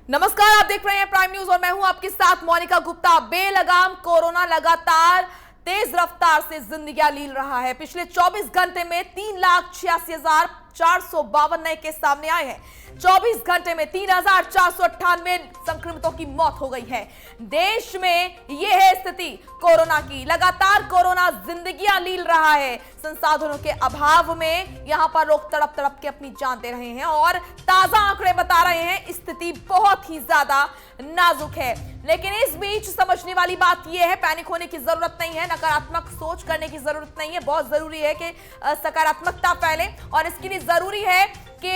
नमस्कार, आप देख रहे हैं प्राइम न्यूज और मैं हूं आपके साथ मोनिका गुप्ता। बेलगाम कोरोना लगातार तेज रफ्तार से जिंदगियां लील रहा है। पिछले 24 घंटे में 3,86,452 नए केस सामने आए हैं। 24 घंटे में 3,498 संक्रमितों की मौत हो गई है। देश में यह है स्थिति कोरोना की। लगातार कोरोना जिंदगियां लील रहा है। संसाधनों के अभाव में यहां पर लोग तड़प तड़प के अपनी जान दे रहे हैं और ताजा आंकड़े बता रहे हैं स्थिति बहुत ही ज्यादा नाजुक है। लेकिन इस बीच समझने वाली बात यह है, पैनिक होने की जरूरत नहीं है, नकारात्मक सोच करने की जरूरत नहीं है। बहुत जरूरी है कि सकारात्मकता फैले और इसके लिए जरूरी है कि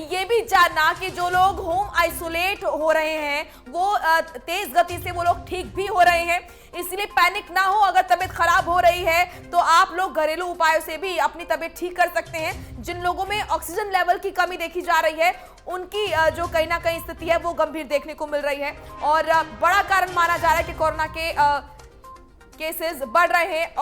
ये भी जानना कि जो लोग होम आइसोलेट हो रहे हैं वो तेज गति से वो लोग ठीक भी हो रहे हैं। इसलिए पैनिक ना हो। अगर तबीयत खराब हो रही है तो आप लोग घरेलू उपायों से भी अपनी तबीयत ठीक कर सकते हैं। जिन लोगों में ऑक्सीजन लेवल की कमी देखी जा रही है उनकी जो कहीं ना कहीं स्थिति है वो गंभीर देखने को मिल रही है और बड़ा कारण माना जा रहा है कि कोरोना के केसेस बढ़ रहे हैं।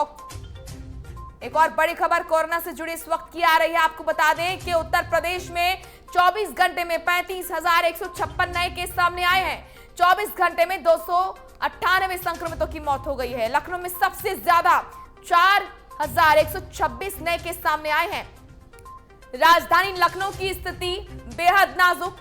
एक और बड़ी खबर कोरोना से जुड़ी इस वक्त की आ रही है। आपको बता दें कि उत्तर प्रदेश में 24 घंटे में 35,156 नए केस सामने आए हैं। 24 घंटे में 298 संक्रमितों की मौत हो गई है। लखनऊ में सबसे ज्यादा 4,126 नए केस सामने आए हैं। राजधानी लखनऊ की स्थिति बेहद नाजुक।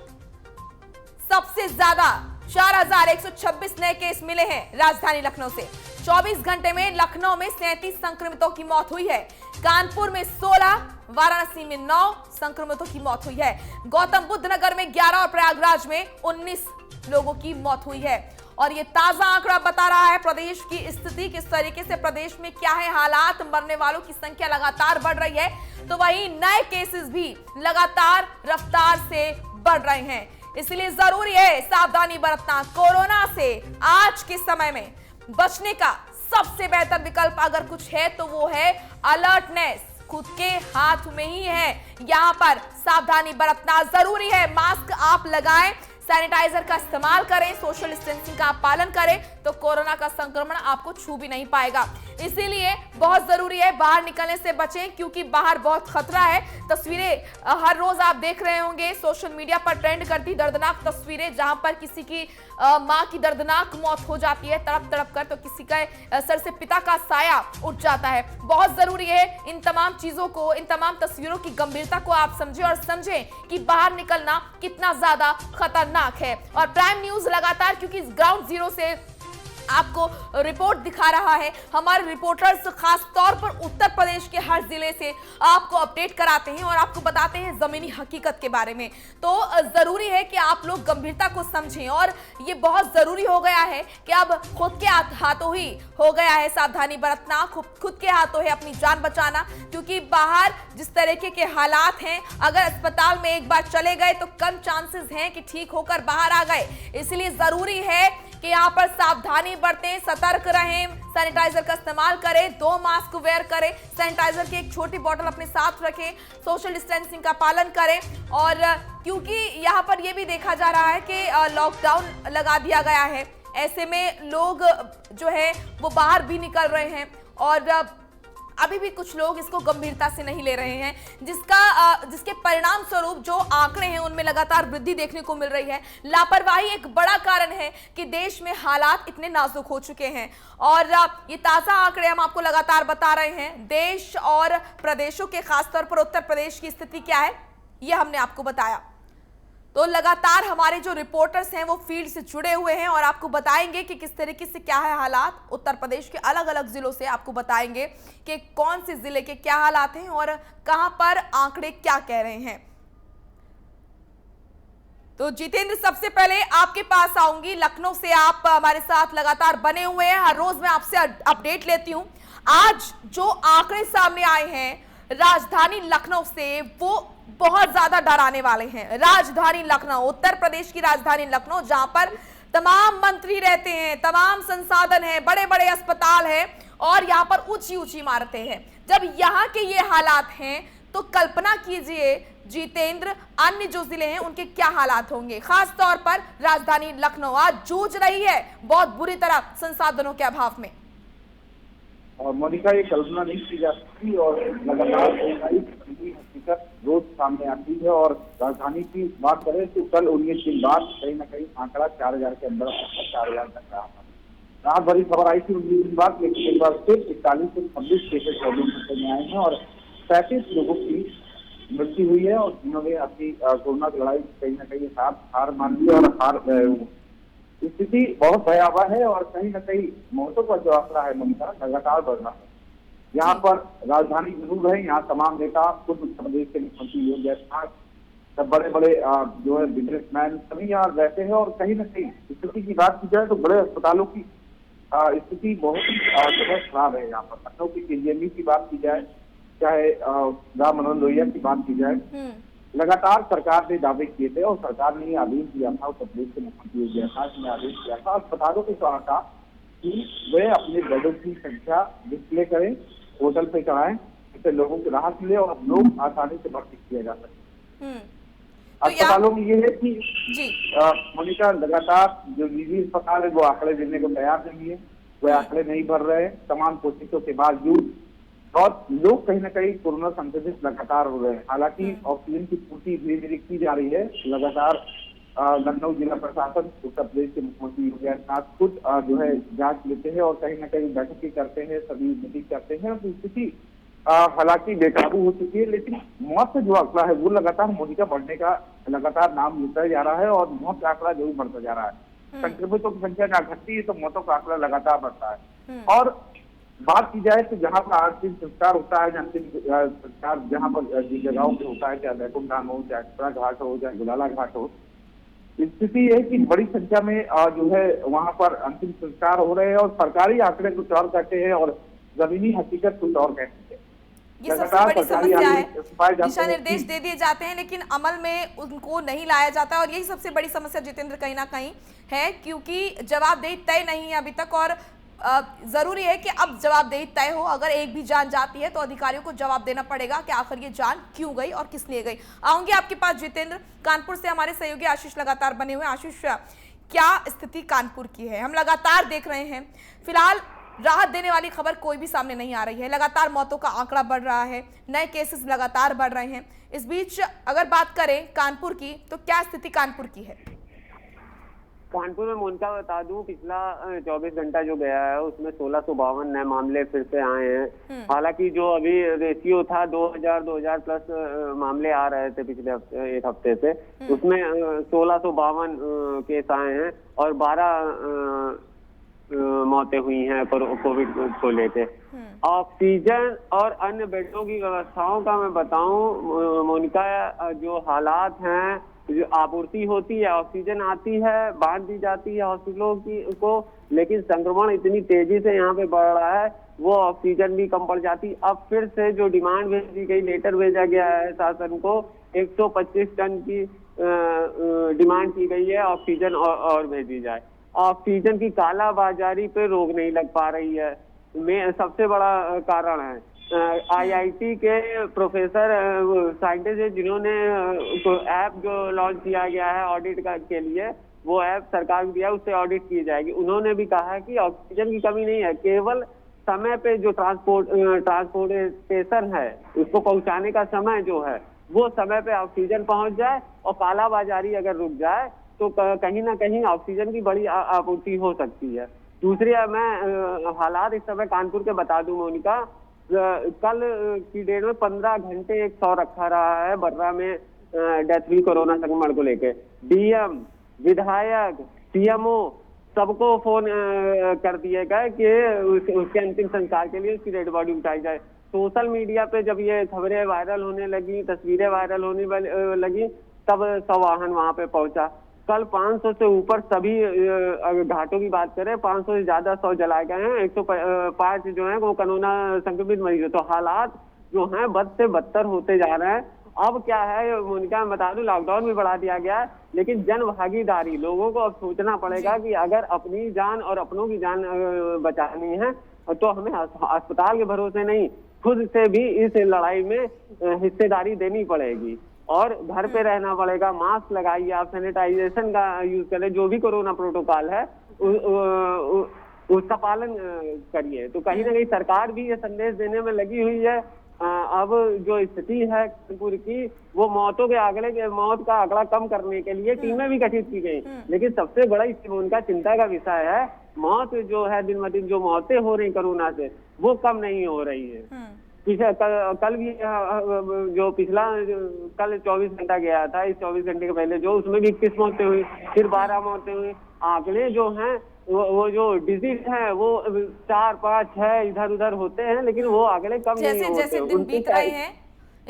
सबसे ज्यादा 4,126 नए केस मिले हैं राजधानी लखनऊ से। 24 घंटे में लखनऊ में 37 संक्रमितों की मौत हुई है। कानपुर में 16, वाराणसी में 9 संक्रमितों की मौत हुई है। गौतम बुद्ध नगर में 11 और प्रयागराज में 19 लोगों की मौत हुई है। और ये ताजा आंकड़ा बता रहा है प्रदेश की स्थिति किस तरीके से, प्रदेश में क्या है हालात। मरने वालों की संख्या लगातार बढ़ रही है तो वहीं नए केसेस भी लगातार रफ्तार से बढ़ रहे हैं। इसलिए जरूरी है सावधानी बरतना। कोरोना से आज के समय में बचने का सबसे बेहतर विकल्प अगर कुछ है तो वो है अलर्टनेस। खुद के हाथ में ही है। यहां पर सावधानी बरतना जरूरी है। मास्क आप लगाएं, सैनिटाइजर का इस्तेमाल करें, सोशल डिस्टेंसिंग का आप पालन करें तो कोरोना का संक्रमण आपको छू भी नहीं पाएगा। इसीलिए बहुत जरूरी है बाहर निकलने से बचें क्योंकि बाहर बहुत खतरा है। तस्वीरें हर रोज आप देख रहे होंगे सोशल मीडिया पर ट्रेंड करती दर्दनाक तस्वीरें जहां पर किसी की मां की दर्दनाक मौत हो जाती है तड़प तड़प कर, तो किसी का सर से पिता का साया उठ जाता है। बहुत जरूरी है इन तमाम चीजों को, इन तमाम तस्वीरों की गंभीरता को आप समझें और समझें कि बाहर निकलना कितना ज्यादा खतरनाक है। और प्राइम न्यूज लगातार क्योंकि ग्राउंड जीरो से आपको रिपोर्ट दिखा रहा है, हमारे रिपोर्टर्स खास तौर पर उत्तर प्रदेश के हर जिले से आपको अपडेट कराते हैं और आपको बताते हैं जमीनी हकीकत के बारे में। तो जरूरी है कि आप लोग गंभीरता को समझें और ये बहुत जरूरी हो गया है कि अब खुद के हाथों ही हो गया है सावधानी बरतना, खुद के हाथों है अपनी जान बचाना। क्योंकि बाहर जिस तरीके के हालात हैं, अगर अस्पताल में एक बार चले गए तो कम चांसेस हैं कि ठीक होकर बाहर आ गए। इसलिए जरूरी है कि यहाँ पर सावधानी बरतें, सतर्क रहें, सैनिटाइजर का इस्तेमाल करें, 2 मास्क वेयर करें, सैनिटाइजर की एक छोटी बोतल अपने साथ रखें, सोशल डिस्टेंसिंग का पालन करें। और क्योंकि यहाँ पर यह भी देखा जा रहा है कि लॉकडाउन लगा दिया गया है, ऐसे में लोग जो है वो बाहर भी निकल रहे हैं और अभी भी कुछ लोग इसको गंभीरता से नहीं ले रहे हैं, जिसके परिणाम स्वरूप जो आंकड़े हैं उनमें लगातार वृद्धि देखने को मिल रही है। लापरवाही एक बड़ा कारण है कि देश में हालात इतने नाजुक हो चुके हैं और ये ताजा आंकड़े हम आपको लगातार बता रहे हैं। देश और प्रदेशों के खासतौर पर उत्तर प्रदेश की स्थिति क्या है ये हमने आपको बताया। तो लगातार हमारे जो रिपोर्टर्स हैं वो फील्ड से जुड़े हुए हैं और आपको बताएंगे कि किस तरीके से क्या है हालात। उत्तर प्रदेश के अलग अलग जिलों से आपको बताएंगे कि कौन से जिले के क्या हालात हैं और कहां पर आंकड़े क्या कह रहे हैं। तो जितेंद्र, सबसे पहले आपके पास आऊंगी। लखनऊ से आप हमारे साथ लगातार बने हुए हैं, हर रोज मैं आपसे अपडेट लेती हूं। आज जो आंकड़े सामने आए हैं राजधानी लखनऊ से वो बहुत ज्यादा डराने वाले हैं। राजधानी लखनऊ, उत्तर प्रदेश की राजधानी लखनऊ, जहां पर तमाम मंत्री रहते हैं, तमाम संसाधन हैं, बड़े बड़े अस्पताल हैं और यहां पर ऊंची ऊंची इमारतें हैं। जब यहां के ये हालात हैं तो कल्पना कीजिए जितेंद्र, अन्य जो जिले हैं उनके क्या हालात होंगे। खास तौर पर राजधानी लखनऊ आज जूझ रही है बहुत बुरी तरह संसाधनों के अभाव में। और मोनिका, ये कल्पना नहीं की जा सकती और लगातार मिलकर रोज सामने आती है। और राजधानी की बात करें तो कल 19 दिन बाद कहीं न कहीं आंकड़ा 4000 के अंदर 4000 तक रहा था। राहत भरी खबर आई थी 19 दिन बाद, लेकिन एक बार फिर 41 से 26 केसेस में आए हैं और 35 लोगों की मृत्यु हुई है। और जिन्होंने अपनी कोरोना की लड़ाई कहीं न कहीं हार मान ली और स्थिति बहुत भयावह है। और कहीं न कहीं मौतों का जो आंकड़ा है ममता लगातार बढ़ रहा है। यहाँ पर राजधानी जरूर है, यहाँ तमाम नेता खुद उत्तर प्रदेश के मुख्यमंत्री योगी आदित्यनाथ, सब बड़े बड़े जो है बिजनेसमैन सभी यहाँ रहते हैं। और कहीं न कहीं स्थिति की बात की जाए तो बड़े अस्पतालों की स्थिति बहुत जो है खराब है। यहाँ पर लखनऊ की केजीएमयू की बात की जाए, चाहे राम मनोहर लोहिया की बात की जाए, लगातार सरकार ने दावे किए थे और सरकार ने आदेश दिया था, उत्तर प्रदेश के मुख्यमंत्री योगी आदित्यनाथ ने आदेश दिया था अस्पतालों को कहा था कि वे अपने बेडों की संख्या डिस्प्ले करें, पोर्टल पे चढ़ाएं, जिससे लोगों को राहत मिले और लोग आसानी से भर्ती किया जा सके। अस्पतालों में ये है कि मोनिका लगातार जो निजी अस्पताल है वो आंकड़े देने को तैयार नहीं है, वो आंकड़े नहीं भर रहे हैं तमाम कोशिशों के बावजूद। और लोग कहीं न कहीं कोरोना संक्रमित लगातार हो रहे हैं। हालांकि ऑक्सीजन की पूर्ति धीरे धीरे की जा रही है लगातार। लखनऊ जिला प्रशासन, उत्तर प्रदेश के मुख्यमंत्री योगी आदित्यनाथ खुद जो है जांच लेते हैं और कहीं न कहीं बैठकें करते हैं, सभी मीटिंग करते हैं। तो स्थिति हालांकि बेकाबू हो चुकी है, लेकिन मौत का जो आंकड़ा है वो लगातार मोनिका बढ़ने का लगातार नाम लेता जा रहा है और मौत का आंकड़ा जरूर बढ़ता जा रहा है। संक्रमितों की संख्या जहाँ घटती है तो मौतों का आंकड़ा लगातार बढ़ता है। और बात की जाए तो जहाँ पर अंतिम संस्कार होता है, अंतिम संस्कार जहाँ पर जिस जगहों पे होता है, चाहे बैकुंठ धाम हो, चाहे अक्षरा घाट हो, चाहे गुलाला घाट हो, स्थिति है कि बड़ी संख्या में जो है वहां पर अंतिम संस्कार हो रहे हैं और सरकारी आंकड़े कुछ और कहते हैं और जमीनी हकीकत कुछ और कहते हैं। ये सबसे बड़ी समस्या है, दिशा निर्देश दे दिए जाते हैं लेकिन अमल में उनको नहीं लाया जाता और यही सबसे बड़ी समस्या जितेंद्र कहीं ना कहीं है, क्योंकि जवाबदेही तय नहीं है अभी तक। और जरूरी है कि अब जवाबदेही तय हो। अगर एक भी जान जाती है तो अधिकारियों को जवाब देना पड़ेगा कि आखिर ये जान क्यों गई और किस लिए गई। आऊंगी आपके पास जितेंद्र। कानपुर से हमारे सहयोगी आशीष लगातार बने हुए। आशीष, क्या स्थिति कानपुर की है? हम लगातार देख रहे हैं, फिलहाल राहत देने वाली खबर कोई भी सामने नहीं आ रही है। लगातार मौतों का आंकड़ा बढ़ रहा है, नए केसेस लगातार बढ़ रहे हैं। इस बीच अगर बात करें कानपुर की तो क्या स्थिति कानपुर की है? कानपुर में मोनिका बता दूं, पिछला 24 घंटा जो गया है उसमें 1652 नए मामले फिर से आए हैं। हालांकि जो अभी रेशियो था 2000 प्लस मामले आ रहे थे पिछले एक हफ्ते से, उसमें 1652 केस आए हैं और 12 मौतें हुई हैं कोविड को लेके। ऑक्सीजन और अन्य बेडों की व्यवस्थाओं का मैं बताऊं मोनिका, जो हालात हैं, जो आपूर्ति होती है, ऑक्सीजन आती है, बांट दी जाती है हॉस्पिटलों को, लेकिन संक्रमण इतनी तेजी से यहाँ पे बढ़ रहा है, वो ऑक्सीजन भी कम पड़ जाती। अब फिर से जो डिमांड भेजी गई, लेटर भेजा गया है शासन को, 125 टन की डिमांड की गई है ऑक्सीजन और भेजी जाए। ऑक्सीजन की कालाबाजारी पे रोक नहीं लग पा रही है, सबसे बड़ा कारण है। आईआईटी के प्रोफेसर साइंटिस्ट है जिन्होंने ऐप जो लॉन्च किया गया है ऑडिट के लिए, वो ऐप सरकार को दिया, उससे ऑडिट की जाएगी। उन्होंने भी कहा है कि ऑक्सीजन की कमी नहीं है, केवल समय पे जो ट्रांसपोर्टेशन है उसको पहुंचाने का समय जो है वो समय पे ऑक्सीजन पहुंच जाए और कालाबाजारी अगर रुक जाए तो कहीं ना कहीं ऑक्सीजन की बड़ी आपूर्ति हो सकती है। दूसरी मैं हालात इस समय कानपुर के बता दूं मोनिका, कल की डेट में 15 घंटे 100 रखा रहा है बर्रा में डेथ हुई कोरोना संक्रमण को लेके। डीएम, विधायक, सीएमओ सबको फोन कर दिए गए कि उसके अंतिम संस्कार के लिए उसकी डेड बॉडी उठाई जाए। सोशल मीडिया पे जब ये खबरें वायरल होने लगी, तस्वीरें वायरल होने लगी, तब सवाहन वहां पे पहुंचा। कल 500 से ऊपर सभी घाटों की बात करें, 500 से ज्यादा 100 जलाए गए हैं, 105 जो है वो कोरोना संक्रमित मरीज है। तो हालात जो हैं बद से बदतर होते जा रहे हैं। अब क्या है मोनिका, मैं बता दूं, लॉकडाउन भी बढ़ा दिया गया है, लेकिन जन भागीदारी, लोगों को अब सोचना पड़ेगा कि अगर अपनी जान और अपनों की जान बचानी है तो हमें अस्पताल के भरोसे नहीं, खुद से भी इस लड़ाई में हिस्सेदारी देनी पड़ेगी और घर पे रहना पड़ेगा। मास्क लगाइए, आप सैनिटाइजेशन का यूज करें, जो भी कोरोना प्रोटोकॉल है उसका पालन करिए। तो कहीं ना कहीं सरकार भी ये संदेश देने में लगी हुई है अब जो स्थिति है कानपुर की, वो मौत का आंकड़ा कम करने के लिए टीमें भी गठित की गई, लेकिन सबसे बड़ा इसमें उनका चिंता का विषय है मौत जो है, दिन ब दिन जो मौतें हो रही कोरोना से, वो कम नहीं हो रही है। कल भी जो पिछला कल 24 घंटा गया था, इस 24 घंटे के पहले जो, उसमें भी 21 मौतें हुई, फिर 12 मौतें हुई। आंकड़े जो हैं वो जो डिजीज है वो 4, 5, 6 इधर उधर होते हैं, लेकिन वो आंकड़े कम नहीं होते। जैसे दिन बीत रहे हैं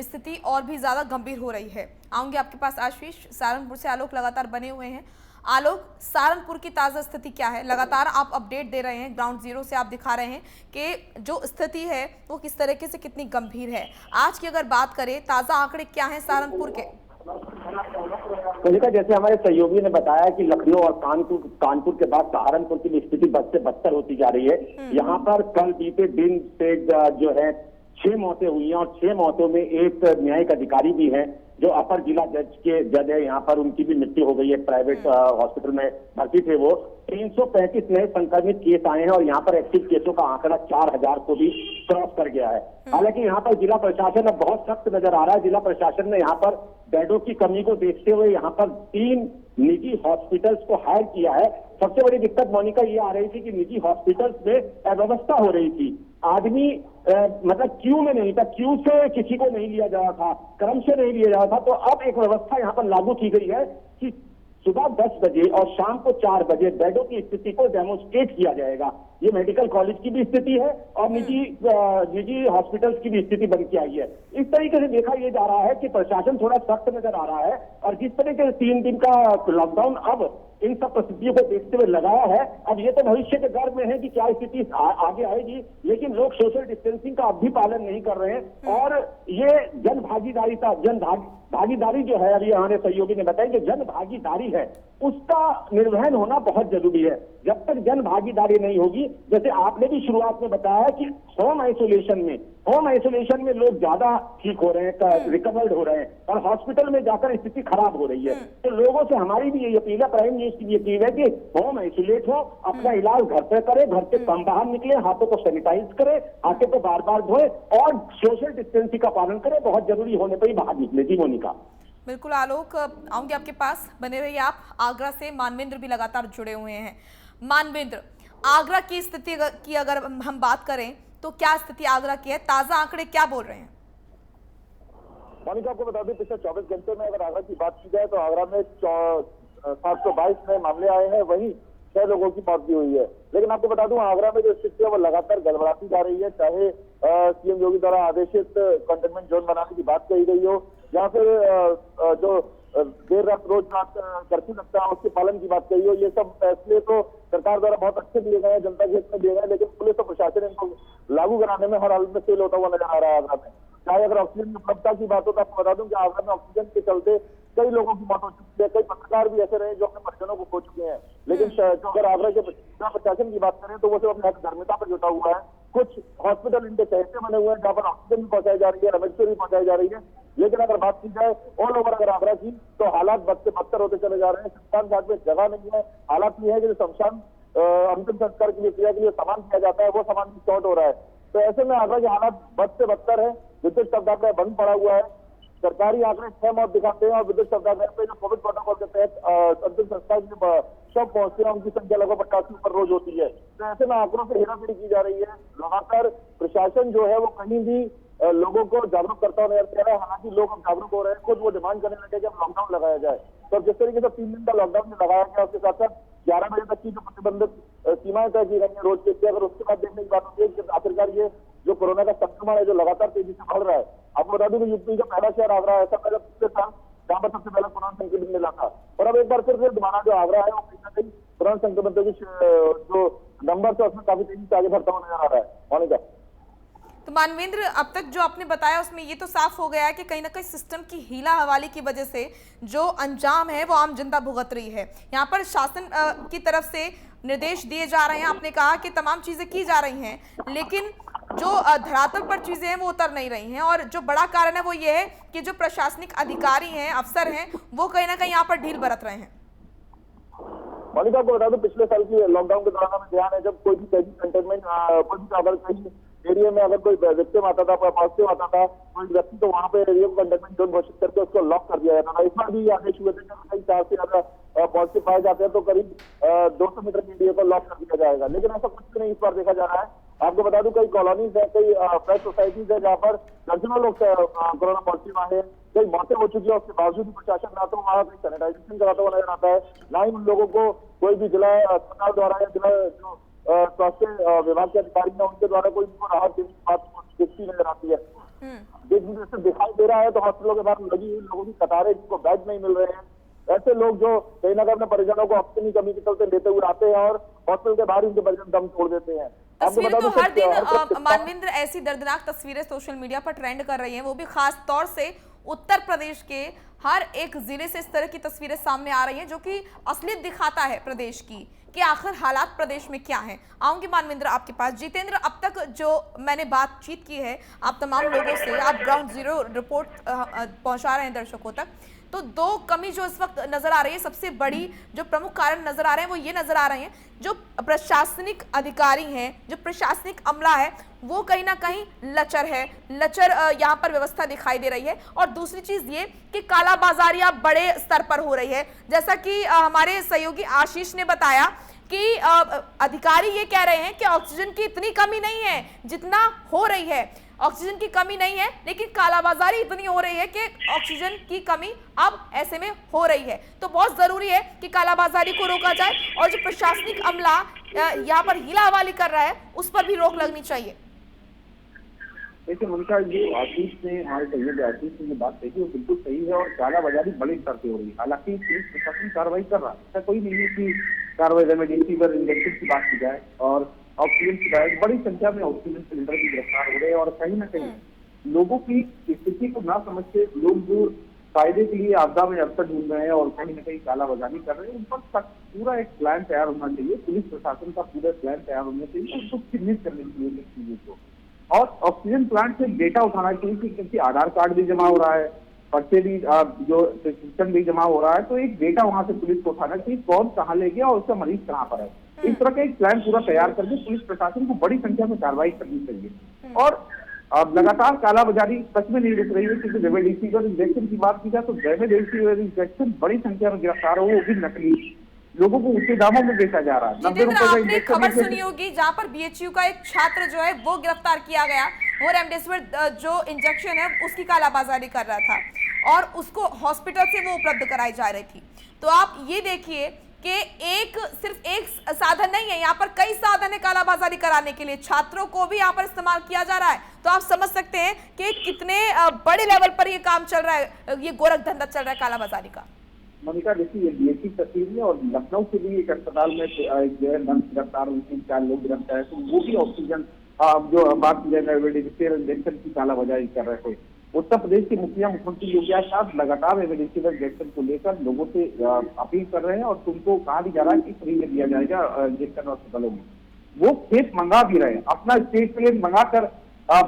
स्थिति और भी ज्यादा गंभीर हो रही है। आऊंगे आपके पास आशीष, सहारनपुर से आलोक लगातार बने हुए हैं। आलोक, सहारनपुर की ताजा स्थिति क्या है? लगातार आप अपडेट दे रहे हैं, ग्राउंड जीरो से आप दिखा रहे हैं कि जो स्थिति है वो किस तरीके से कितनी गंभीर है। आज की अगर बात करें, ताजा आंकड़े क्या हैं सहारनपुर के? कनिका, जैसे हमारे सहयोगी ने बताया कि लखनऊ और कानपुर के बाद सहारनपुर की स्थिति बद से बदतर होती जा रही है। यहाँ पर कल बीते दिन से जो है 6 मौतें हुई हैं, और 6 मौतों में एक न्यायिक अधिकारी भी हैं जो अपर जिला जज है। यहाँ पर उनकी भी मृत्यु हो गई है, प्राइवेट हॉस्पिटल में भर्ती थे वो। 335 नए संक्रमित केस आए हैं, और यहाँ पर एक्टिव केसों का आंकड़ा 4000 को भी क्रॉस कर गया है। हालांकि यहाँ पर जिला प्रशासन अब बहुत सख्त नजर आ रहा है। जिला प्रशासन ने यहाँ पर बेडों की कमी को देखते हुए यहाँ पर 3 निजी हॉस्पिटल्स को हायर किया है। सबसे बड़ी दिक्कत मोनिका ये आ रही थी कि निजी हॉस्पिटल्स में अव्यवस्था हो रही थी। आदमी मतलब क्यू में नहीं था, क्यू से किसी को नहीं लिया जा रहा था, क्रम से नहीं लिया जा रहा था। तो अब एक व्यवस्था यहाँ पर लागू की गई है कि सुबह 10 बजे और शाम को 4 बजे बेडों की स्थिति को डेमोन्स्ट्रेट किया जाएगा। ये मेडिकल कॉलेज की भी स्थिति है और निजी हॉस्पिटल्स की भी स्थिति बन के आई है। इस तरीके से देखा यह जा रहा है कि प्रशासन थोड़ा सख्त नजर आ रहा है, और जिस तरीके से 3 दिन का लॉकडाउन अब इन सब परिस्थितियों को देखते हुए लगाया है, अब ये तो भविष्य के गर्भ में है कि क्या स्थिति आगे आएगी, लेकिन लोग सोशल डिस्टेंसिंग का अब भी पालन नहीं कर रहे हैं। और ये जन भागीदारी जो है, अभी हमारे सहयोगी ने बताया कि जन भागीदारी है, उसका निर्वहन होना बहुत जरूरी है। जब तक जन भागीदारी नहीं होगी, जैसे आपने भी शुरुआत में बताया कि होम आइसोलेशन में लोग ज्यादा ठीक हो रहे हैं, रिकवर्ड हो रहे हैं, और हॉस्पिटल में जाकर स्थिति खराब हो रही है। तो लोगों से हमारी भी यही अपील है, प्राइम मिनिस्टर की भी अपील है कि होम आइसोलेट हो, अपना इलाज घर पे करे, घर से कम बाहर निकले, हाथों को सैनिटाइज करे, हाथों को बार बार धोए, और सोशल डिस्टेंसिंग का पालन करे। बहुत जरूरी होने पर ही बाहर निकले। जी मोनिका। बिल्कुल आलोक, आऊंगे आपके पास, बने रहिए आप। आगरा से मानवेंद्र भी लगातार जुड़े हुए हैं। मानवेंद्र, आगरा की स्थिति की अगर हम बात करें तो क्या स्थिति आगरा की है? ताजा आंकड़े क्या बोल रहे हैं? मोनिका, आपको बता दें पिछले 24 घंटे में अगर आगरा की बात की जाए तो आगरा में 722 नए मामले आए हैं, वहीं 6 लोगों की मौत भी हुई है। लेकिन आपको बता दूं, आगरा में जो स्थिति है वो लगातार गड़बड़ाती जा रही है। चाहे सीएम योगी द्वारा आदेशित कंटेनमेंट जोन बनाने की बात कही गई हो, या फिर जो देर रात रोज रात कर्फ्यू लगता है उसके पालन की बात कही हो, ये सब फैसले तो सरकार द्वारा बहुत अच्छे लिए गए हैं, जनता के हित में दिए गए, लेकिन पुलिस और प्रशासन इनको लागू कराने में हर हालत में फेल होता हुआ नजर आ रहा है आगरा में। चाहे अगर ऑक्सीजन की उपलब्धता की बात हो तो आपको बता दूं कि आगरा में ऑक्सीजन के चलते कई लोगों की मौत हो चुकी है, कई पत्रकार भी ऐसे रहे जो अपने परिजनों को खो चुके हैं। लेकिन जो अगर आगरा के प्रशासन की बात करें तो वो सिर्फ अपने धर्मिता पर जुटा हुआ है। कुछ हॉस्पिटल इनके शहर से बने हुए हैं जहाँ पर ऑक्सीजन भी पहुंचाई जा रही है, रेमडेसिविर भी पहुंचाई जा रही है। लेकिन अगर बात की जाए ऑल ओवर अगर आगरा की, तो हालात बद से बदतर होते चले जा रहे हैं। शमशान घाट में जगह नहीं है। हालात ये है कि शमशान अंतिम संस्कार के लिए क्रिया के लिए सामान किया जाता है, वो सामान भी शॉर्ट हो रहा है। तो ऐसे में आगरा के हालात बद से बदतर है। विद्युत शवदाह बंद पड़ा हुआ है। सरकारी आंकड़े 6 मौत दिखाते हैं, और विद्युत शवदाह पे जो कोविड प्रोटोकॉल के तहत अंतिम संस्कार के शव पहुंचते हैं उनकी संख्या लगभग 50 ऊपर रोज होती है। तो ऐसे में आंकड़ों से हेराफेरी की जा रही है। लगातार प्रशासन जो है वो कहीं भी लोगों को जागरूक करता हुआ नजर आ रहा है। हालांकि लोग अब जागरूक हो रहे हैं, खुद वो डिमांड करने लगे कि अब लॉकडाउन लगाया जाए। तो जिस तरीके से 3 दिन का लॉकडाउन लगाया गया, उसके साथ साथ 11 बजे तक की जो प्रतिबंधित सीमाएं तय की गई है रोज के, अगर उसके बाद देखने की बात होती है कि आखिरकार ये जो कोरोना का संक्रमण है जो लगातार तेजी से बढ़ रहा है। आपको बता दूं कि यूपी का पहला शहर आगरा ऐसा पहले पिछले साल जहाँ पर सबसे पहले कोरोना संक्रमित मिला था, और अब एक बार फिर से दोबारा जो आगरा है वो कहीं ना कहीं कोरोना संक्रमितों की जो नंबर है उसमें काफी तेजी से आगे बढ़ता हुआ नजर आ रहा है। मोनिका, तो मानवेंद्र, अब तक जो आपने बताया उसमें ये तो साफ हो गया है कि कहीं ना कहीं सिस्टम की हीला हवाली की वजह से जो अंजाम है वो आम जनता भुगत रही है। यहाँ पर शासन की तरफ से निर्देश दिए जा रहे हैं, आपने कहा कि तमाम चीजें की जा रही हैं, लेकिन जो धरातल पर चीजें हैं वो उतर नहीं रही हैं। और जो बड़ा कारण है वो ये है कि जो प्रशासनिक अधिकारी हैं, अफसर हैं, वो कहीं ना कहीं यहाँ पर ढील बरत रहे हैं। मोनिका, को बता दूं पिछले साल की लॉकडाउन के दौरान हमें ध्यान है जब कोई भी कंटेनमेंट कोई भी अगर कहीं एरिया में अगर कोई विक्टिम आता था, कोई पॉजिटिव आता था, कोई व्यक्ति, तो वहां पे एरिया को कंटेनमेंट जोन घोषित करके उसको लॉक कर दिया जाता था। इस बार भी आदेश हुए थे कि कई 4 से ज्यादा पॉजिटिव पाए जाते हैं तो करीब 200 मीटर के एरिया को लॉक कर दिया जाएगा। लेकिन ऐसा कुछ भी नहीं इस बार देखा जा रहा है। आपको बता दूं, कई कॉलोनीज है, कई फ्लैट सोसाइटीज है जहाँ पर दर्जनों लोग कोरोना पॉजिटिव आए हैं, कई मौतें हो चुकी है। उसके बावजूद भी प्रशासन ना तो वहां पे सैनिटाइजेशन कराता हुआ नजर आता है, ना ही उन लोगों को कोई भी जिला अस्पताल द्वारा या जिला जो स्वास्थ्य विभाग के अधिकारी हैं उनके द्वारा कोई राहत देने की बात दिखती नजर आती है। जैसे दिखाई दे रहा है तो हॉस्पिटलों के बाहर लगी हुई लोगों की कतारें, जिनको बेड नहीं मिल रहे हैं, ऐसे लोग जो कहीं ना कहीं अपने परिजनों को ऑक्सीजन की कमी के चलते लेते हुए आते हैं और हॉस्पिटल के बाहर उनके परिजन दम तोड़ देते हैं। तस्वीरें तो हर दिन मानवेंद्र ऐसी दर्दनाक तस्वीरें सोशल मीडिया पर ट्रेंड कर रही हैं, वो भी खास तौर से उत्तर प्रदेश के हर एक जिले से इस तरह की तस्वीरें सामने आ रही हैं जो कि असलियत दिखाता है प्रदेश की कि आखिर हालात प्रदेश में क्या हैं। आऊंगी मानवेंद्र आपके पास। जितेंद्र, अब तक जो मैंने बातचीत की है आप तमाम लोगों से, आप ग्राउंड जीरो रिपोर्ट पहुंचा रहे हैं दर्शकों तक, तो दो कमी जो इस वक्त नजर आ रही है, सबसे बड़ी जो प्रमुख कारण नजर आ रहे हैं वो ये नजर आ रहे हैं, जो प्रशासनिक अधिकारी हैं, जो प्रशासनिक अमला है वो कहीं ना कहीं लचर है, यहाँ पर व्यवस्था दिखाई दे रही है। और दूसरी चीज ये कि कालाबाजारियां बड़े स्तर पर हो रही है, जैसा कि हमारे सहयोगी आशीष ने बताया कि अधिकारी ये कह रहे हैं कि ऑक्सीजन की इतनी कमी नहीं है जितना हो रही है, ऑक्सीजन की कमी नहीं है, लेकिन कालाबाजारी इतनी हो रही है कि ऑक्सीजन की कमी अब ऐसे में हो रही है। तो बहुत जरूरी है कि कालाबाजारी को रोका जाए और जो प्रशासनिक अमला यहाँ पर हीलाहवाली कर रहा है उस पर भी रोक लगनी चाहिए। देखिए मोनिका, ये आशीष ने, हमारे सहयोगी आशीष ने जो बात कही वो बिल्कुल सही है और कालाबाजारी बड़े स्तर पे हो रही है। हालांकि पुलिस प्रशासन कार्रवाई कर रहा है, ऐसा कोई नहीं है कि कार्रवाई रेमडेसिविर इंजेक्शन की बात की जाए और ऑक्सीजन की जाए। बड़ी संख्या में ऑक्सीजन सिलेंडर की गिरफ्तार हो रहे हैं और कहीं ना कहीं लोगों की स्थिति को ना समझते लोग जो फायदे के लिए आपदा में अवसर ढूंढ रहे हैं और कहीं ना कहीं कालाबाजारी कर रहे हैं, उन पर पूरा एक प्लान तैयार होना चाहिए। पुलिस प्रशासन का पूरा प्लान तैयार होना चाहिए, उसको चिन्हित करने के लिए चीजों को, और ऑक्सीजन प्लांट से डेटा उठाना चाहिए क्योंकि आधार कार्ड भी जमा हो रहा है, पर्चे भी जो सिस्टम भी जमा हो रहा है, तो एक डेटा वहां से पुलिस को उठाना चाहिए, कौन कहाँ ले गया और उसका मरीज कहाँ पर है। इस तरह का एक प्लान पूरा तैयार करके पुलिस प्रशासन को बड़ी संख्या में कार्रवाई करनी चाहिए। और अब लगातार कालाबाजारी सच में नहीं रुक रही है, क्योंकि रेमडेसिविर इंजेक्शन की बात की जाए तो रेमडेसिविर इंजेक्शन बड़ी संख्या में गिरफ्तार हो, वो भी नकली, लोगों को ऊंचे दामों में बेचा जा रहा है। जितेंद्र, आपने खबर सुनी होगी जहां पर बीएचयू का एक छात्र जो है वो गिरफ्तार किया गया, वो रेमडेसिविर जो इंजेक्शन है उसकी कालाबाजारी कर रहा था और उसको हॉस्पिटल से वो उपलब्ध कराई जा रही थी। तो आप ये देखिए कि सिर्फ एक साधन नहीं है, यहाँ पर कई साधन है कालाबाजारी कराने के लिए, छात्रों को भी यहाँ पर इस्तेमाल किया जा रहा है। तो आप समझ सकते हैं कि कितने बड़े लेवल पर ये काम चल रहा है, ये गोरख धंधा चल रहा है कालाबाजारी का। मोनिका, देखिए ये बीएससी तस्वीर में और लखनऊ के भी एक अस्पताल में जो है नर्स गिरफ्तार हुई, 3-4 लोग गिरफ्तार है, तो वो भी ऑक्सीजन जो बात की जाए रेमडेसिविर इंजेक्शन की कालाबाजारी कर रहे थे। उत्तर प्रदेश के मुख्यमंत्री योगी आदित्यनाथ लगातार रेमडेसिविर इंजेक्शन को लेकर लोगों से अपील कर रहे हैं और तुमको कहा भी जा रहा है कि फ्री में दिया जाएगा इंजेक्शन अस्पतालों में। वो खेत मंगा भी रहे हैं, अपना स्टेट प्लेन मंगाकर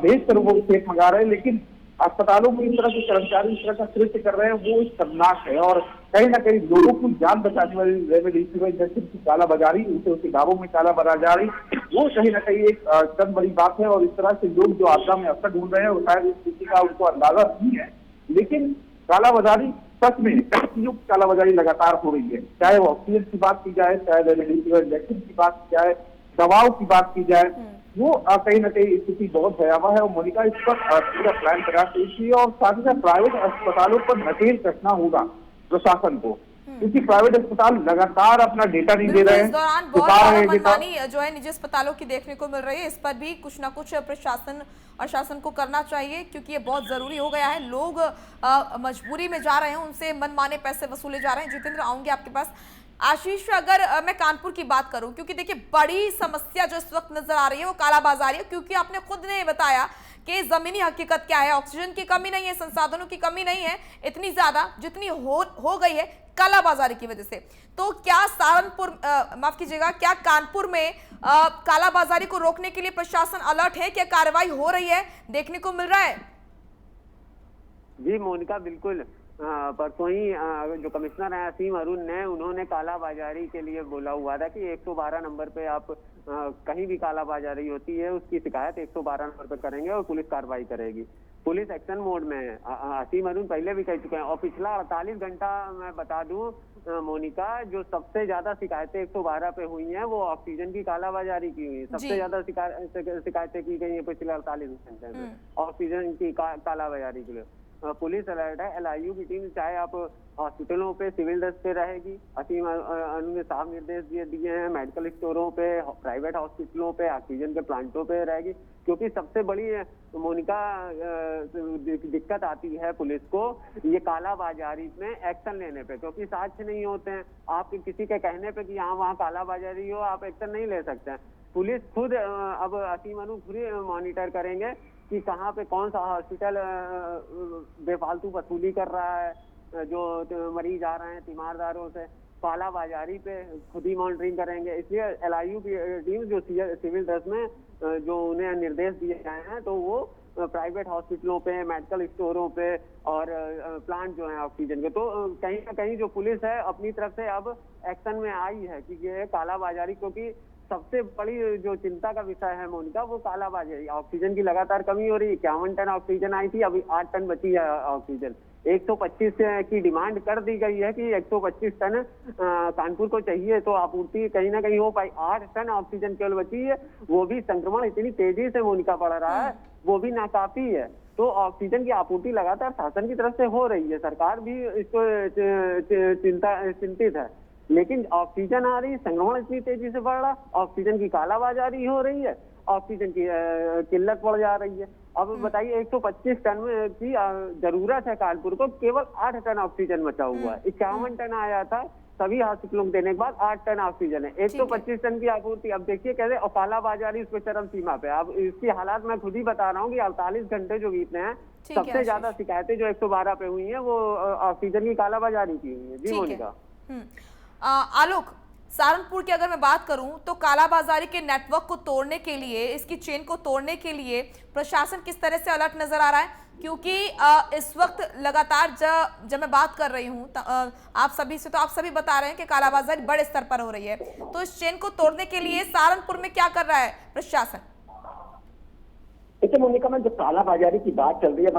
भेज कर वो खेत मंगा रहे हैं, लेकिन अस्पतालों में इस तरह के कर्मचारी इस तरह का कृत्य कर रहे हैं, वो शर्मनाक है। और कहीं ना कहीं लोगों की जान बचाने वाली रेमडेसिविर इंजेक्शन की कालाबाजारी, उसके दावों में कालाबाजारी, वो कहीं ना कहीं एक कम बड़ी बात है। और इस तरह से लोग जो आपदा में अवसर ढूंढ रहे हैं, शायद इस स्थिति का उनको अंदाजा नहीं है, लेकिन कालाबाजारी सच में कई चीजों की कालाबाजारी लगातार हो रही है, चाहे वो ऑक्सीजन की बात की जाए, चाहे रेमडेसिविर इंजेक्शन की बात की जाए, दवाओं की बात की जाए, वो कहीं ना कहीं स्थिति बहुत भयावह है। और मोनिका, इस पर पूरा प्लान तैयार कीजिए और साथ ही साथ प्राइवेट अस्पतालों पर नकेल कसना होगा प्रशासन को, क्योंकि प्राइवेट अस्पताल लगातार अपना डेटा नहीं दे रहे हैं। इस दौरान बहुत मनमानी जो है निजी अस्पतालों की देखने को मिल रही है, इस पर भी कुछ ना कुछ प्रशासन और शासन को करना चाहिए, क्योंकि ये बहुत जरूरी हो गया है। लोग मजबूरी में जा रहे हैं, उनसे मनमाने पैसे वसूले जा रहे हैं। जितेंद्र, आऊंगे आपके पास। आशीष, अगर मैं कानपुर की बात करूं, क्योंकि देखिए बड़ी समस्या जो इस वक्त नजर आ रही है वो कालाबाजारी है, क्योंकि आपने खुद ने बताया कि जमीनी हकीकत क्या है, ऑक्सीजन की कमी नहीं है, संसाधनों की कमी नहीं है इतनी ज्यादा जितनी हो गई है कालाबाजारी की वजह से। तो क्या सहारनपुर, माफ कीजिएगा, क्या कानपुर में कालाबाजारी को रोकने के लिए प्रशासन अलर्ट है? क्या कार्रवाई हो रही है, देखने को मिल रहा है? जी मोनिका, बिल्कुल परसों ही जो कमिश्नर हैं असीम अरुण ने, उन्होंने कालाबाजारी के लिए बोला हुआ था कि 112 नंबर पे आप कहीं भी कालाबाजारी होती है उसकी शिकायत 112 नंबर पे करेंगे और पुलिस कार्रवाई करेगी। पुलिस एक्शन मोड में है। असीम अरुण पहले भी कह चुके हैं। और पिछला 48 घंटा मैं बता दूं मोनिका, जो सबसे ज्यादा शिकायतें 112 पे हुई हैं वो ऑक्सीजन की कालाबाजारी की हुई है। सबसे ज्यादा शिकायतें की गई है पिछले 48 घंटे में ऑक्सीजन की कालाबाजारी के लिए। पुलिस अलर्ट है। LIU की टीम चाहे आप हॉस्पिटलों पे, सिविल ड्रेस पे रहेगी। असीम अरुण ने साफ निर्देश दिए हैं। मेडिकल स्टोरों पे, प्राइवेट हॉस्पिटलों पे, ऑक्सीजन के प्लांटों पे रहेगी। क्योंकि सबसे बड़ी मोनिका दिक्कत आती है पुलिस को ये कालाबाजारी में एक्शन लेने पे, क्योंकि साक्ष्य नहीं होते हैं। आप किसी के कहने पे कि यहाँ वहाँ कालाबाजारी हो, आप एक्शन नहीं ले सकते हैं। पुलिस खुद अब असीम अरुण खुद मॉनिटर करेंगे कि कहाँ पे कौन सा हॉस्पिटल बेफालतू वसूली कर रहा है, जो मरीज आ रहे हैं तीमारदारों से। कालाबाजारी पे खुद ही मॉनिटरिंग करेंगे। इसलिए LIU की टीम जो सिविल ड्रेस में जो उन्हें निर्देश दिए गए हैं, तो वो प्राइवेट हॉस्पिटलों पे, मेडिकल स्टोरों पे और प्लांट जो है ऑक्सीजन के, तो कहीं ना कहीं जो पुलिस है अपनी तरफ से अब एक्शन में आई है कि ये कालाबाजारी, क्योंकि सबसे बड़ी जो चिंता का विषय है मोनिका वो कालाबाजारी। ऑक्सीजन की लगातार कमी हो रही है। 51 टन ऑक्सीजन आई थी, अभी 8 टन बची है ऑक्सीजन। 125 की डिमांड कर दी गई है कि 125 टन कानपुर को चाहिए, तो आपूर्ति कहीं ना कहीं हो पाई। 8 टन ऑक्सीजन केवल बची है, वो भी संक्रमण इतनी तेजी से मोनिका बढ़ रहा है, वो भी नाकाफी है। तो ऑक्सीजन की आपूर्ति लगातार शासन की तरफ से हो रही है। सरकार भी इसको चिंतित है, लेकिन ऑक्सीजन आ रही, संक्रमण इतनी तेजी से बढ़ रहा, ऑक्सीजन की कालाबाजारी हो रही है, ऑक्सीजन की किल्लत बढ़ जा रही है। अब बताइए 125 टन की जरूरत है कानपुर को, केवल 8 टन ऑक्सीजन बचा हुआ है। 51 टन आया था सभी हॉस्पिटलों को देने के बाद, 8 टन ऑक्सीजन है। 125 टन की आपूर्ति। अब देखिए कैसे, और कालाबाजारी इस पे चरम सीमा पे। अब इसकी हालात मैं खुद ही बता रहा हूँ कि 48 घंटे जो बीते हैं, सबसे ज्यादा शिकायतें जो 112 पे हुई है वो ऑक्सीजन की कालाबाजारी की हुई है। जी मोनिका। आलोक, सहारनपुर की अगर मैं बात करूं तो कालाबाजारी के नेटवर्क को तोड़ने के लिए, इसकी चेन को तोड़ने के लिए प्रशासन किस तरह से अलर्ट नजर आ रहा है? क्योंकि इस वक्त लगातार जब मैं बात कर रही हूं आप सभी से, तो आप सभी बता रहे हैं कि कालाबाजारी बड़े स्तर पर हो रही है। तो इस चेन को तोड़ने के लिए सहारनपुर में क्या कर रहा है प्रशासन? देखिए मोनिका, में जो कालाबाजारी की बात चल रही है,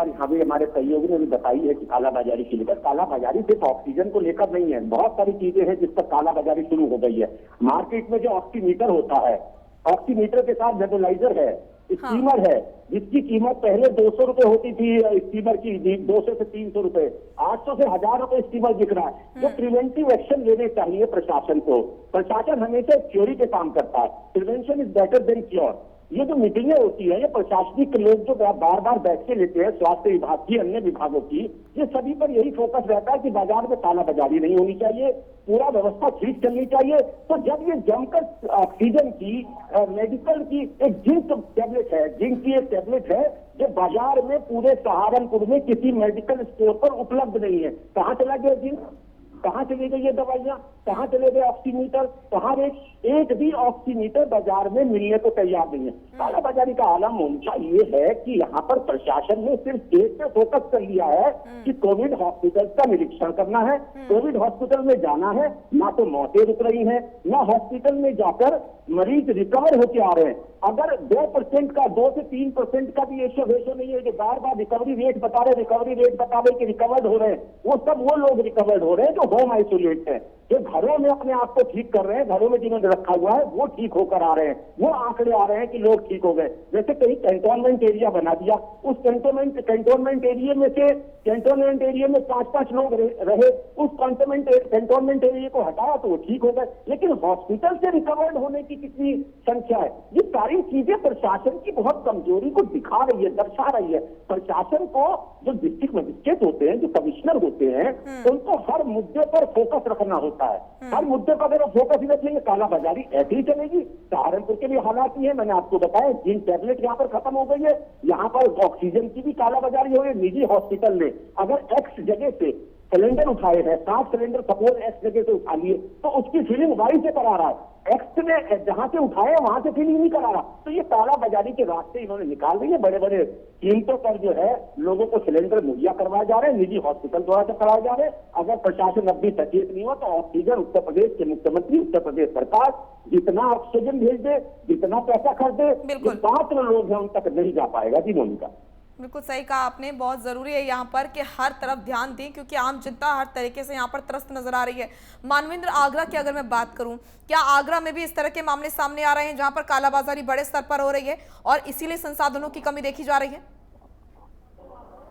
हमारे सहयोगी ने भी बताई है कि कालाबाजारी की लेकर, कालाबाजारी सिर्फ ऑक्सीजन को लेकर नहीं है, बहुत सारी चीजें हैं जिस पर कालाबाजारी शुरू हो गई है। मार्केट में जो ऑक्सीमीटर होता है, ऑक्सीमीटर के साथ नेबुलाइजर है, स्टीमर है, जिसकी कीमत पहले 200 रुपए होती थी, स्टीमर की 200 से 300 रुपए, 800 से 1000 रुपए स्टीमर बिक रहा है। जो प्रिवेंटिव एक्शन लेने चाहिए प्रशासन को, प्रशासन हमेशा क्योरी पे काम करता है। Prevention is better than cure. ये जो मीटिंगें होती है, ये प्रशासनिक लोग जो बार बार बैठ के लेते हैं, स्वास्थ्य विभाग की, अन्य विभागों की, ये सभी पर यही फोकस रहता है कि बाजार में कालाबाजारी नहीं होनी चाहिए, पूरा व्यवस्था ठीक चलनी चाहिए। तो जब ये जमकर ऑक्सीजन की, मेडिकल की एक जिंक टैबलेट है, जिंक की एक टैबलेट है जो बाजार में पूरे सहारनपुर में किसी मेडिकल स्टोर पर उपलब्ध नहीं है। कहाँ चला गया जिंक? कहाँ चली गई ये दवाइयाँ? कहाँ चले गए ऑक्सीमीटर? कहाँ एक भी ऑक्सीमीटर बाजार में मिलने को तैयार नहीं है। कालाबाजारी का आलम मोनिका ये है कि यहाँ पर प्रशासन ने सिर्फ एक पे फोकस कर लिया है कि कोविड हॉस्पिटल का निरीक्षण करना है, कोविड हॉस्पिटल में जाना है। ना तो मौतें रुक रही हैं, ना हॉस्पिटल में जाकर मरीज रिकवर होके आ रहे हैं। अगर 2% का, 2 से 3% का भी रेशो नहीं है कि बार बार रिकवरी रेट बता रहे कि रिकवर्ड हो रहे हैं, वो सब वो लोग रिकवर्ड हो रहे हैं जो होम आइसोलेट है, जो घरों में अपने आप को ठीक कर रहे हैं, घरों में जिन्होंने रखा हुआ है वो ठीक होकर आ रहे हैं। वो आंकड़े आ रहे हैं कि लोग ठीक हो गए। जैसे कहीं कैंटोनमेंट एरिया बना दिया, उस कैंटोनमेंट एरिया में से कैंटोनमेंट एरिया में 5-5 लोग रहे, उस कैंटोनमेंट एरिया को हटाया तो वो ठीक हो गए। लेकिन हॉस्पिटल से रिकवर्ड होने की कितनी संख्या है? ये सारी चीजें प्रशासन की बहुत कमजोरी को दिखा रही है, दर्शा रही है। प्रशासन को, जो डिस्ट्रिक्ट मजिस्ट्रेट होते हैं, जो कमिश्नर होते हैं, उनको हर मुद्दे पर फोकस रखना होता है। हर मुद्दे पर अगर फोकस ही रखेंगे, कालाबाजारी ऐसे ही चलेगी। सहारनपुर के लिए हालात ही है, मैंने आपको बताया, जिन टैबलेट यहाँ पर खत्म हो गई है, यहाँ पर ऑक्सीजन की भी कालाबाजारी हो रही है। निजी हॉस्पिटल में अगर एक्स जगह से सिलेंडर उठाए हैं, 7 सिलेंडर सपोज एक्स जगह से उठा लिए, तो उसकी फीलिंग वाई से करा रहा है, एक्स ने जहां से उठाया वहां से फीलिंग नहीं करा रहा। तो ये काला बाजारी के रास्ते इन्होंने निकाल दिए, बड़े बड़े कीमतों पर जो है लोगों को सिलेंडर मुहैया करवाए जा रहे हैं, निजी हॉस्पिटल द्वारा से कराए जा रहे हैं। अगर प्रशासन अब भी सचेत नहीं हो तो ऑक्सीजन उत्तर प्रदेश के मुख्यमंत्री, उत्तर प्रदेश सरकार जितना ऑक्सीजन भेज दे, जितना पैसा खर्च दे, जो पात्र लोग हैं उन तक नहीं जा पाएगा। जी मोनिका, बिल्कुल सही कहा आपने। बहुत ज़रूरी है यहाँ पर कि हर तरफ ध्यान दें, क्योंकि आम जनता हर तरीके से यहाँ पर त्रस्त नजर आ रही है। मानवेंद्र, आगरा की अगर मैं बात करूँ, क्या आगरा में भी इस तरह के मामले सामने आ रहे हैं जहाँ पर कालाबाजारी बड़े स्तर पर हो रही है और इसीलिए संसाधनों की कमी देखी जा रही है?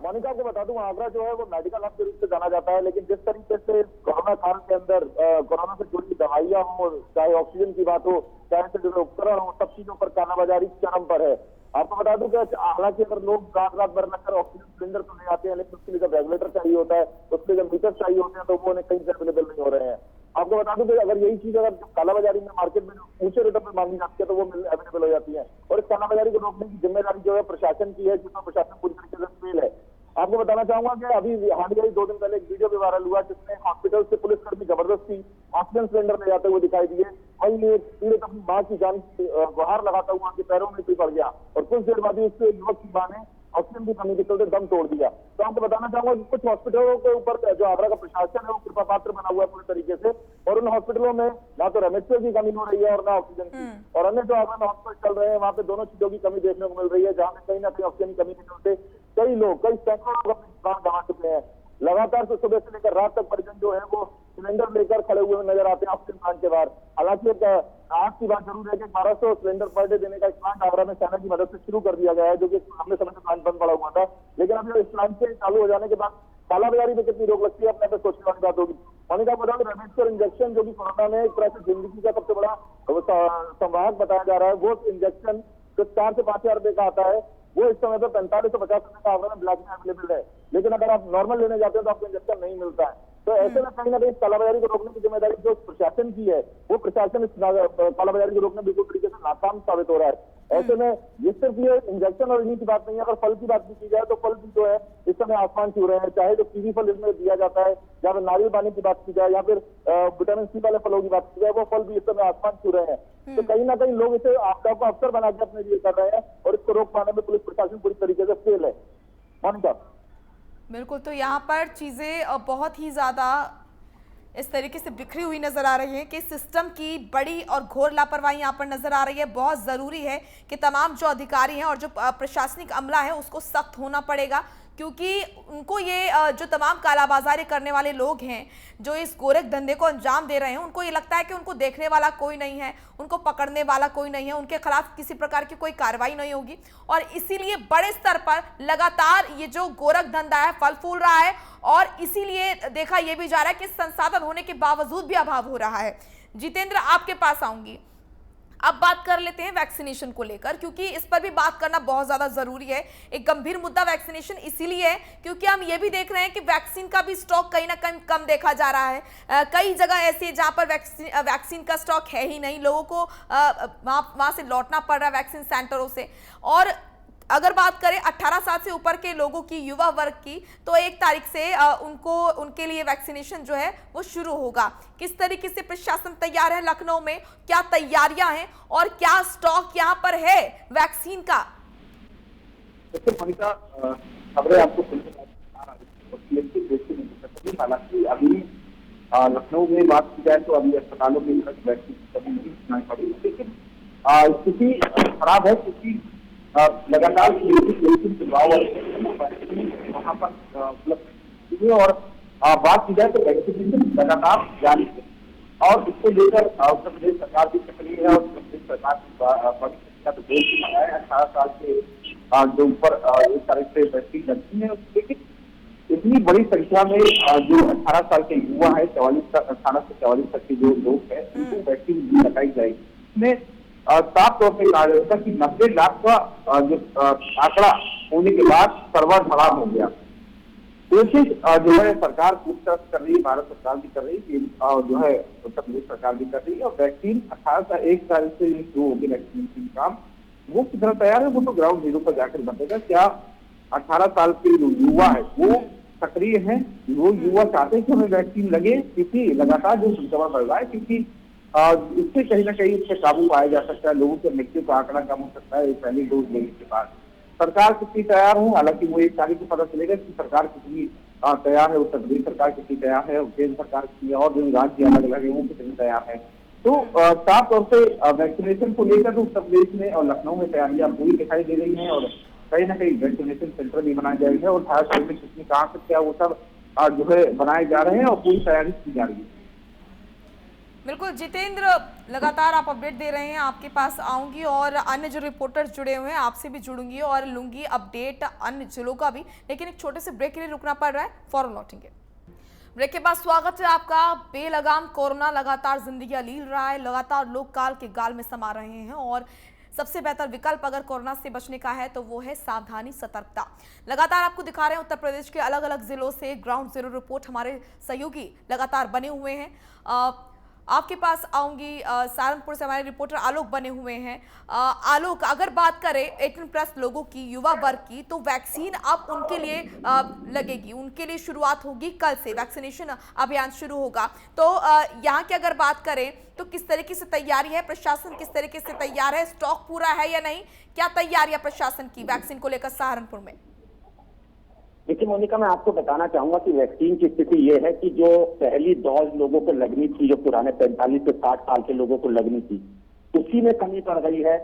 मोनिका को बता दूं, आगरा जो है वो मेडिकल हब के रूप से जाना जाता है, लेकिन जिस तरीके से कोरोना काल के अंदर कोरोना से जुड़ी दवाइयां हो, चाहे ऑक्सीजन की बात हो, चाहे से जुड़े उपकरण हो, सब चीजों पर कालाबाजारी चरम पर है। आपको बता दूं कि हालांकि अगर लोग रात रात भर लगकर ऑक्सीजन सिलेंडर तो ले आते हैं, लेकिन उसके लिए जब रेगुलेटर चाहिए होता है, उसके लिए जब मीटर चाहिए होते हैं, तो वो कहीं से अवेलेबल नहीं हो रहे हैं। आपको बता दूं कि अगर यही चीज अगर कालाबाजारी में मार्केट में ऊंचे रेटों पर मांगी जाती है तो वो अवेलेबल हो जाती है। और इस कालाबाजारी को रोकने की जिम्मेदारी जो है प्रशासन की है, जिसमें प्रशासन पूरी तरीके से फेल है। आपको बताना चाहूंगा कि अभी हाल ही 2 दिन पहले एक वीडियो भी वायरल हुआ जिसमें हॉस्पिटल से पुलिसकर्मी जबरदस्ती ऑक्सीजन सिलेंडर ले जाते हुए दिखाई दिए। वहीं एक पीड़ित अपनी मां की जान की गुहार लगाता हुआ उनके पैरों में पड़ गया और कुछ देर बाद ही उसके युवक की मां ने ऑक्सीजन की कमी के चलते दम तोड़ दिया। तो आपको बताना चाहूंगा कि कुछ हॉस्पिटलों के ऊपर जो आगरा का प्रशासन है वो कृपा पात्र बना हुआ है पूरी तरीके से, और उन हॉस्पिटलों में ना तो रेमडेसिविर की कमी हो रही है और ना ऑक्सीजन की, और अन्य जो आगरा में हॉस्पिटल चल रहे हैं वहां पे दोनों चीजों की कमी देखने को मिल रही है, जहां पे कहीं ना कहीं ऑक्सीजन की कमी के चलते कई सैकड़ों लोग अपनी प्राण गंवा चुके हैं। लगातार से सुबह से लेकर रात तक परिजन जो है वो सिलेंडर लेकर खड़े हुए नजर आते हैं ऑक्सीजन प्लांट के बाहर। हालांकि आज की बात जरूर है कि 1200 सिलेंडर पर डे देने का एक प्लांट आगरा में सेना की मदद से शुरू कर दिया गया है, जो कि लंबे समय से प्लांट बंद पड़ा हुआ था। लेकिन अभी इस प्लांट के चालू हो जाने के बाद कालाबाजारी में कितनी रोक लगती है अपने पे सोचने वाली बात होगी। मोनिका बता दें, रेमडेसिविर इंजेक्शन जो कि कोरोना में एक तरह से जिंदगी का सबसे बड़ा संवाहक बताया जा रहा है, वो इंजेक्शन जो 4 से 5 हजार रुपए का आता है, वो इस समय पे 45 से 50 रुपए का आगरा में ब्लैक में अवेलेबल है। लेकिन अगर आप नॉर्मल लेने जाते हैं तो आपको इंजेक्शन नहीं मिलता है। तो ऐसे में कहीं ना कहीं कालाबाजारी को रोकने की जिम्मेदारी जो प्रशासन की है, वो प्रशासन इस कालाबाजारी को रोकने बिल्कुल तरीके से नाकाम साबित हो रहा है। ऐसे में ये सिर्फ ये इंजेक्शन और इन्हीं की बात नहीं है, अगर फल की बात भी की जाए तो फल भी जो है इस समय आसमान छू रहे हैं। चाहे जो कीवी फल इसमें दिया जाता है, या फिर नारियल पानी की बात की जाए, या फिर विटामिन सी वाले फलों की बात की जाए, वो फल भी इस समय आसमान छू रहे हैं। तो कहीं ना कहीं लोग इसे आपदा को अवसर बना के अपने लिए कर रहे हैं और इसको रोक पाने में पुलिस प्रशासन पूरी तरीके से फेल है। मोनिका, बिल्कुल, तो यहाँ पर चीज़ें बहुत ही ज़्यादा इस तरीके से बिखरी हुई नजर आ रही है कि सिस्टम की बड़ी और घोर लापरवाही यहाँ पर नजर आ रही है। बहुत ज़रूरी है कि तमाम जो अधिकारी हैं और जो प्रशासनिक अमला है उसको सख्त होना पड़ेगा, क्योंकि उनको ये जो तमाम कालाबाजारी करने वाले लोग हैं जो इस गोरख धंधे को अंजाम दे रहे हैं, उनको ये लगता है कि उनको देखने वाला कोई नहीं है, उनको पकड़ने वाला कोई नहीं है, उनके खिलाफ किसी प्रकार की कोई कार्रवाई नहीं होगी, और इसीलिए बड़े स्तर पर लगातार ये जो गोरख धंधा है फल फूल रहा है, और इसीलिए देखा यह भी जा रहा है कि संसाधन होने के बावजूद भी अभाव हो रहा है। जितेंद्र, आपके पास आऊंगी। अब बात कर लेते हैं वैक्सीनेशन को लेकर, क्योंकि इस पर भी बात करना बहुत ज्यादा जरूरी है। एक गंभीर मुद्दा वैक्सीनेशन इसीलिए है क्योंकि हम ये भी देख रहे हैं कि वैक्सीन का भी स्टॉक कहीं ना कहीं कम देखा जा रहा है। कई जगह ऐसी है जहां पर वैक्सीन का स्टॉक है ही नहीं, लोगों को वहां से लौटना पड़ रहा है वैक्सीन सेंटरों से। और अगर बात करें 18 साल से ऊपर के लोगों की, युवा वर्ग की, तो 1 तारीख से उनके लिए वैक्सीनेशन जो है वो शुरू होगा। किस तरीके से प्रशासन तैयार है लखनऊ में, क्या तैयारियां हैं और क्या स्टॉक यहाँ पर है वैक्सीन का? देखिए मोनिका, खबरें आपको हालांकि अभी लखनऊ में बात की जाए तो अभी अस्पतालों में वैक्सीन की कमी नहीं सुनाई पड़ी, लेकिन स्थिति खराब है क्योंकि लगातार वहाँ पर मतलब और बात की जाए तो वैक्सीनेशन लगातार जारी है, और इसको लेकर उत्तर प्रदेश सरकार भी सक्रिय है और उत्तर प्रदेश सरकार बड़ी संख्या तो देश की है 18 साल के जो ऊपर एक तारीख से वैक्सीन लगती है। लेकिन इतनी बड़ी संख्या में जो 18 साल के युवा है, 18 से 44 तक के जो लोग हैं, उनको वैक्सीन लगाई जाएगी। इसमें साफ तौर पर कहा जाता है कि 90 लाख का जो आंकड़ा होने के बाद सर्वर धड़ाम हो गया। कोशिश जो है सरकार पूरी तरह कर रही है, भारत सरकार भी कर रही है, जो है उत्तर प्रदेश सरकार भी कर रही है, और वैक्सीन 1 तारीख से शुरू होगी वैक्सीनेशन काम। वो कितना तैयार है वो तो ग्राउंड जीरो पर जाकर बतेगा। क्या 18 साल के जो युवा है वो सक्रिय हैं, वो युवा चाहते हैं कि हमें वैक्सीन लगे, क्योंकि लगातार जो संक्रमण बढ़ रहा है, क्योंकि इससे कहीं ना कहीं इससे काबू पाया जा सकता है, लोगों के मृत्यु का आंकड़ा कम हो सकता है पहली डोज लेने के बाद। सरकार कितनी तैयार है, हालांकि वो 1 तारीख को पता चलेगा कि सरकार कितनी तैयार है, उत्तर प्रदेश सरकार कितनी तैयार है, केंद्र सरकार कितनी, और जो राज्य अलग अलग है वो कितनी तैयार है। तो साफ तौर से वैक्सीनेशन को लेकर तो उत्तर प्रदेश में और लखनऊ में तैयारियां पूरी दिखाई दे रही हैं, और कहीं ना कहीं वैक्सीनेशन सेंटर भी बनाए जाएंगे और धारा शहर में कितनी कहाँ से क्या वो सब जो है बनाए जा रहे हैं और पूरी तैयारी की जा रही है। बिल्कुल जितेंद्र, लगातार आप अपडेट दे रहे हैं, आपके पास आऊंगी और अन्य जो रिपोर्टर्स जुड़े हुए हैं आपसे भी जुड़ूंगी और लूंगी अपडेट अन्य जिलों का भी, लेकिन एक छोटे से ब्रेक के लिए रुकना पड़ रहा है, फौरन लौटेंगे। ब्रेक के बाद स्वागत है आपका। बेलगाम कोरोना लगातार जिंदगी लील रहा है, लगातार लोग काल के गाल में समा रहे हैं और सबसे बेहतर विकल्प अगर कोरोना से बचने का है तो वो है सावधानी, सतर्कता। लगातार आपको दिखा रहे हैं उत्तर प्रदेश के अलग अलग जिलों से ग्राउंड जीरो रिपोर्ट, हमारे सहयोगी लगातार बने हुए हैं। आपके पास आऊंगी, सहारनपुर से हमारे रिपोर्टर आलोक बने हुए हैं। आलोक, अगर बात करें 18+ लोगों की, युवा वर्ग की, तो वैक्सीन अब उनके लिए लगेगी, उनके लिए शुरुआत होगी, कल से वैक्सीनेशन अभियान शुरू होगा। तो यहाँ की अगर बात करें तो किस तरीके से तैयारी है, प्रशासन किस तरीके से तैयार है, स्टॉक पूरा है या नहीं, क्या तैयारी है प्रशासन की वैक्सीन को लेकर सहारनपुर में? देखिए मोनिका, मैं आपको बताना चाहूंगा कि वैक्सीन की स्थिति ये है कि जो पहली डोज लोगों को लगनी थी, जो पुराने 45 से 60 साल के लोगों को लगनी थी, उसी में कमी पड़ गई है।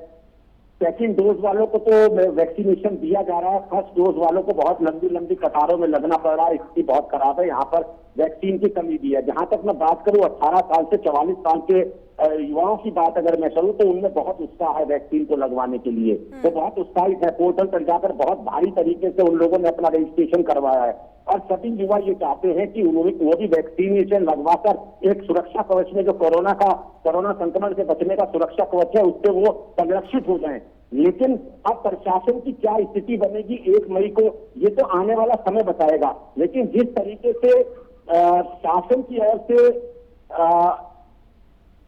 सेकेंड डोज वालों को तो वैक्सीनेशन दिया जा रहा है, फर्स्ट डोज वालों को बहुत लंबी लंबी कतारों में लगना पड़ रहा है, स्थिति बहुत खराब है। यहाँ पर वैक्सीन की कमी भी है। जहां तक मैं बात करूं 18 साल से 44 साल के युवाओं की बात अगर मैं करूं तो उनमें बहुत उत्साह है वैक्सीन को लगवाने के लिए, वो बहुत उत्साहित है। पोर्टल पर जाकर बहुत भारी तरीके से उन लोगों ने अपना रजिस्ट्रेशन करवाया है और सभी युवा ये चाहते हैं कि वो भी वैक्सीनेशन लगवाकर एक सुरक्षा कवच में जो कोरोना संक्रमण से बचने का सुरक्षा कवच है उससे वो संरक्षित हो जाएं। लेकिन अब प्रशासन की क्या स्थिति बनेगी 1 मई को, ये तो आने वाला समय बताएगा। लेकिन जिस तरीके से शासन की ओर से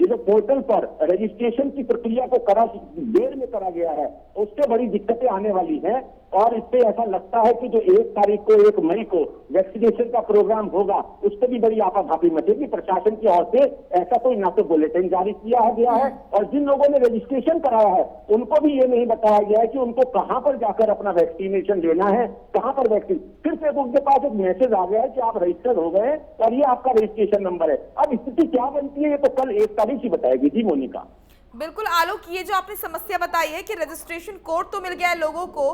ये जो पोर्टल पर रजिस्ट्रेशन की प्रक्रिया को देर में करा गया है, उससे बड़ी दिक्कतें आने वाली हैं और इससे ऐसा लगता है कि जो 1 तारीख को 1 मई को वैक्सीनेशन का प्रोग्राम होगा उससे भी बड़ी आपाधापी मचेगी। प्रशासन की ओर से ऐसा कोई ना तो बुलेटिन जारी किया गया है और जिन लोगों ने रजिस्ट्रेशन कराया है उनको भी ये नहीं बताया गया है कि उनको कहां पर जाकर अपना वैक्सीनेशन लेना है, कहां पर वैक्सीन। सिर्फ उनके पास एक मैसेज आ गया है कि आप रजिस्टर हो गए और ये आपका रजिस्ट्रेशन नंबर है। अब स्थिति क्या बनती है ये तो कल 1 तारीख ही बताएगी। जी मोनिका। बिल्कुल आलोक, ये जो आपने समस्या बताई है कि रजिस्ट्रेशन कोड तो मिल गया है लोगों को,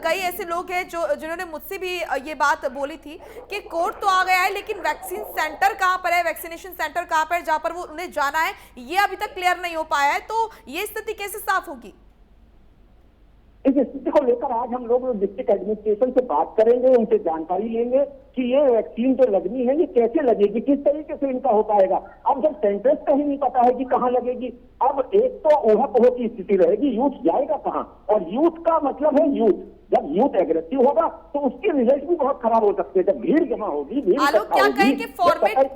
कई ऐसे लोग हैं जिन्होंने मुझसे भी ये बात बोली थी कि कोड तो आ गया है लेकिन वैक्सीन सेंटर कहाँ पर है, वैक्सीनेशन सेंटर कहाँ पर है जहाँ पर वो उन्हें जाना है, ये अभी तक क्लियर नहीं हो पाया है। तो ये स्थिति कैसे साफ होगी? इस स्थिति को लेकर आज हम लोग डिस्ट्रिक्ट एडमिनिस्ट्रेशन से बात करेंगे, उनसे जानकारी लेंगे कि ये वैक्सीन जो लगनी है ये कैसे लगेगी, किस तरीके से इनका हो पाएगा। अब जब सेंटर्स का ही नहीं पता है कि कहाँ लगेगी, अब एक तो ओहापोह की स्थिति रहेगी, यूथ जाएगा कहाँ, और यूथ का मतलब है यूथ। जब यूथ एग्रेसिव होगा तो उसके रिजल्ट भी बहुत खराब हो सकते हैं। जब भीड़ जमा होगी, आलोक क्या कहें कि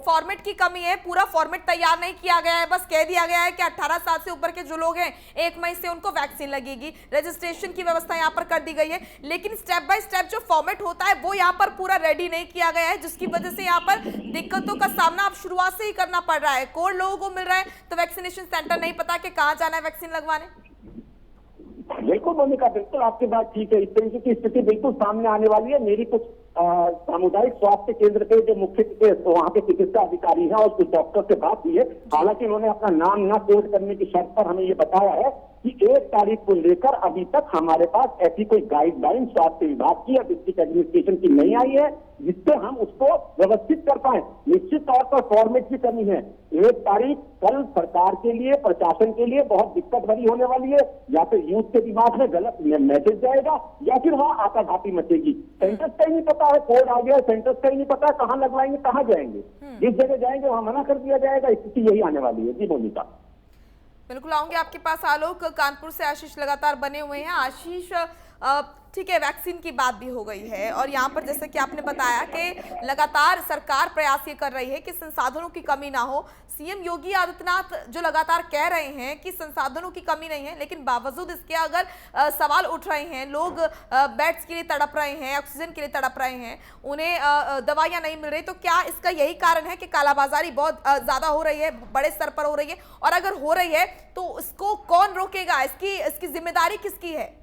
फॉर्मेट की कमी है, पूरा फॉर्मेट तैयार नहीं किया गया है, बस कह दिया गया है कि 18 साल से ऊपर के जो लोग हैं 1 मई से उनको वैक्सीन लगेगी, रजिस्ट्रेशन की व्यवस्था यहाँ पर कर दी गई है, लेकिन स्टेप बाय स्टेप जो फॉर्मेट होता है वो यहाँ पर पूरा रेडी नहीं किया गया है, जिसकी वजह से यहाँ पर दिक्कतों का सामना अब शुरुआत से ही करना पड़ रहा है। कोड लोगों को मिल रहा है तो वैक्सीनेशन सेंटर नहीं पता कि कहाँ जाना है वैक्सीन लगवाने। बिल्कुल मोनिका, बिल्कुल आपकी बात ठीक है। इस तरीके की स्थिति बिल्कुल सामने आने वाली है। मेरी कुछ सामुदायिक स्वास्थ्य केंद्र के जो मुख्य वहाँ के चिकित्सा अधिकारी हैं और कुछ डॉक्टर से बात हुई है, हालांकि उन्होंने अपना नाम न कोट करने की शर्त पर हमें ये बताया है कि 1 तारीख को लेकर अभी तक हमारे पास ऐसी कोई गाइडलाइन स्वास्थ्य विभाग की या डिस्ट्रिक्ट एडमिनिस्ट्रेशन की नहीं आई है जिससे हम उसको व्यवस्थित कर पाए। निश्चित तौर पर फॉर्मेट की कमी है। 1 तारीख कल सरकार के लिए, प्रशासन के लिए बहुत दिक्कत भरी होने वाली है। या तो यूथ के दिमाग में गलत मैसेज जाएगा या फिर वहां आपाधापी मचेगी। सेंटर्स का ही नहीं पता है, कोड आ गया, सेंटर्स का ही नहीं पता है कहाँ लगवाएंगे, कहाँ जाएंगे, जिस जगह जाएंगे वहां मना कर दिया जाएगा। स्थिति यही आने वाली है। जी मोनिका। बिल्कुल आऊंगे आपके पास आलोक। कानपुर से आशीष लगातार बने हुए हैं। आशीष, ठीक है, वैक्सीन की बात भी हो गई है और यहाँ पर जैसे कि आपने बताया कि लगातार सरकार प्रयास ये कर रही है कि संसाधनों की कमी ना हो। सीएम योगी आदित्यनाथ जो लगातार कह रहे हैं कि संसाधनों की कमी नहीं है, लेकिन बावजूद इसके अगर सवाल उठ रहे हैं, लोग बेड्स के लिए तड़प रहे हैं, ऑक्सीजन के लिए तड़प रहे हैं, उन्हें दवाइयां नहीं मिल रही, तो क्या इसका यही कारण है कि कालाबाजारी बहुत ज्यादा हो रही है, बड़े स्तर पर हो रही है? और अगर हो रही है तो इसको कौन रोकेगा? इसकी जिम्मेदारी किसकी है?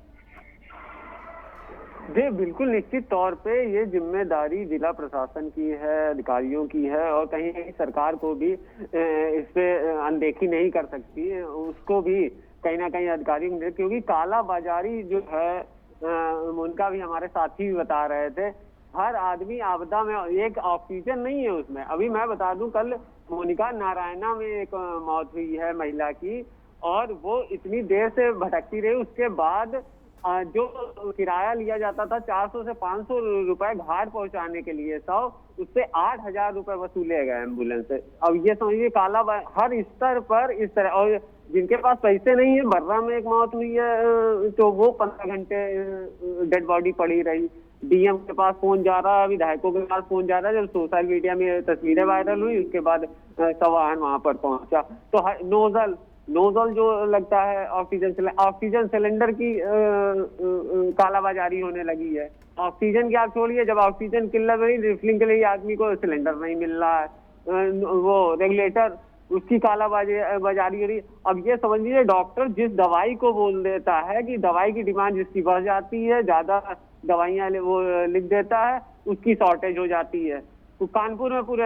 जी बिल्कुल, निश्चित तौर पे ये जिम्मेदारी जिला प्रशासन की है, अधिकारियों की है, और कहीं कहीं सरकार को भी इस पे अनदेखी नहीं कर सकती है, उसको भी कहीं ना कहीं अधिकारियों ने, क्योंकि काला बाजारी जो है उनका भी हमारे साथी भी बता रहे थे, हर आदमी आपदा में, एक ऑक्सीजन नहीं है उसमें। अभी मैं बता दूं, कल मोनिका नारायणा में एक मौत हुई है महिला की, और वो इतनी देर से भटकती रही, उसके बाद जो किराया लिया जाता था 400 से 500 रुपए घाट पहुंचाने के लिए 100, उससे 8,000 रुपए वसूले गए एम्बुलेंस से। अब ये समझिए काला हर स्तर पर इस तरह, और जिनके पास पैसे नहीं है, बर्रा में एक मौत हुई है तो वो 15 घंटे डेड बॉडी पड़ी रही। डीएम के पास फोन जा रहा, विधायकों के पास फोन जा रहा है। जब सोशल मीडिया में तस्वीरें वायरल हुई, उसके बाद सवाहन वहां पर पहुंचा तो नोजल जो लगता है ऑक्सीजन सिलेंडर की कालाबाजारी होने लगी है। ऑक्सीजन की आप छोड़िए, जब ऑक्सीजन किल्लत रही, रिफिलिंग के लिए आदमी को सिलेंडर नहीं मिल रहा है, वो रेगुलेटर उसकी कालाबाजारी हो रही। अब ये समझ लीजिए, डॉक्टर जिस दवाई को बोल देता है कि दवाई की डिमांड जिसकी बढ़ जाती है, ज्यादा दवाइयां वो लिख देता है, उसकी शॉर्टेज हो जाती है। तो कानपुर में पूरे,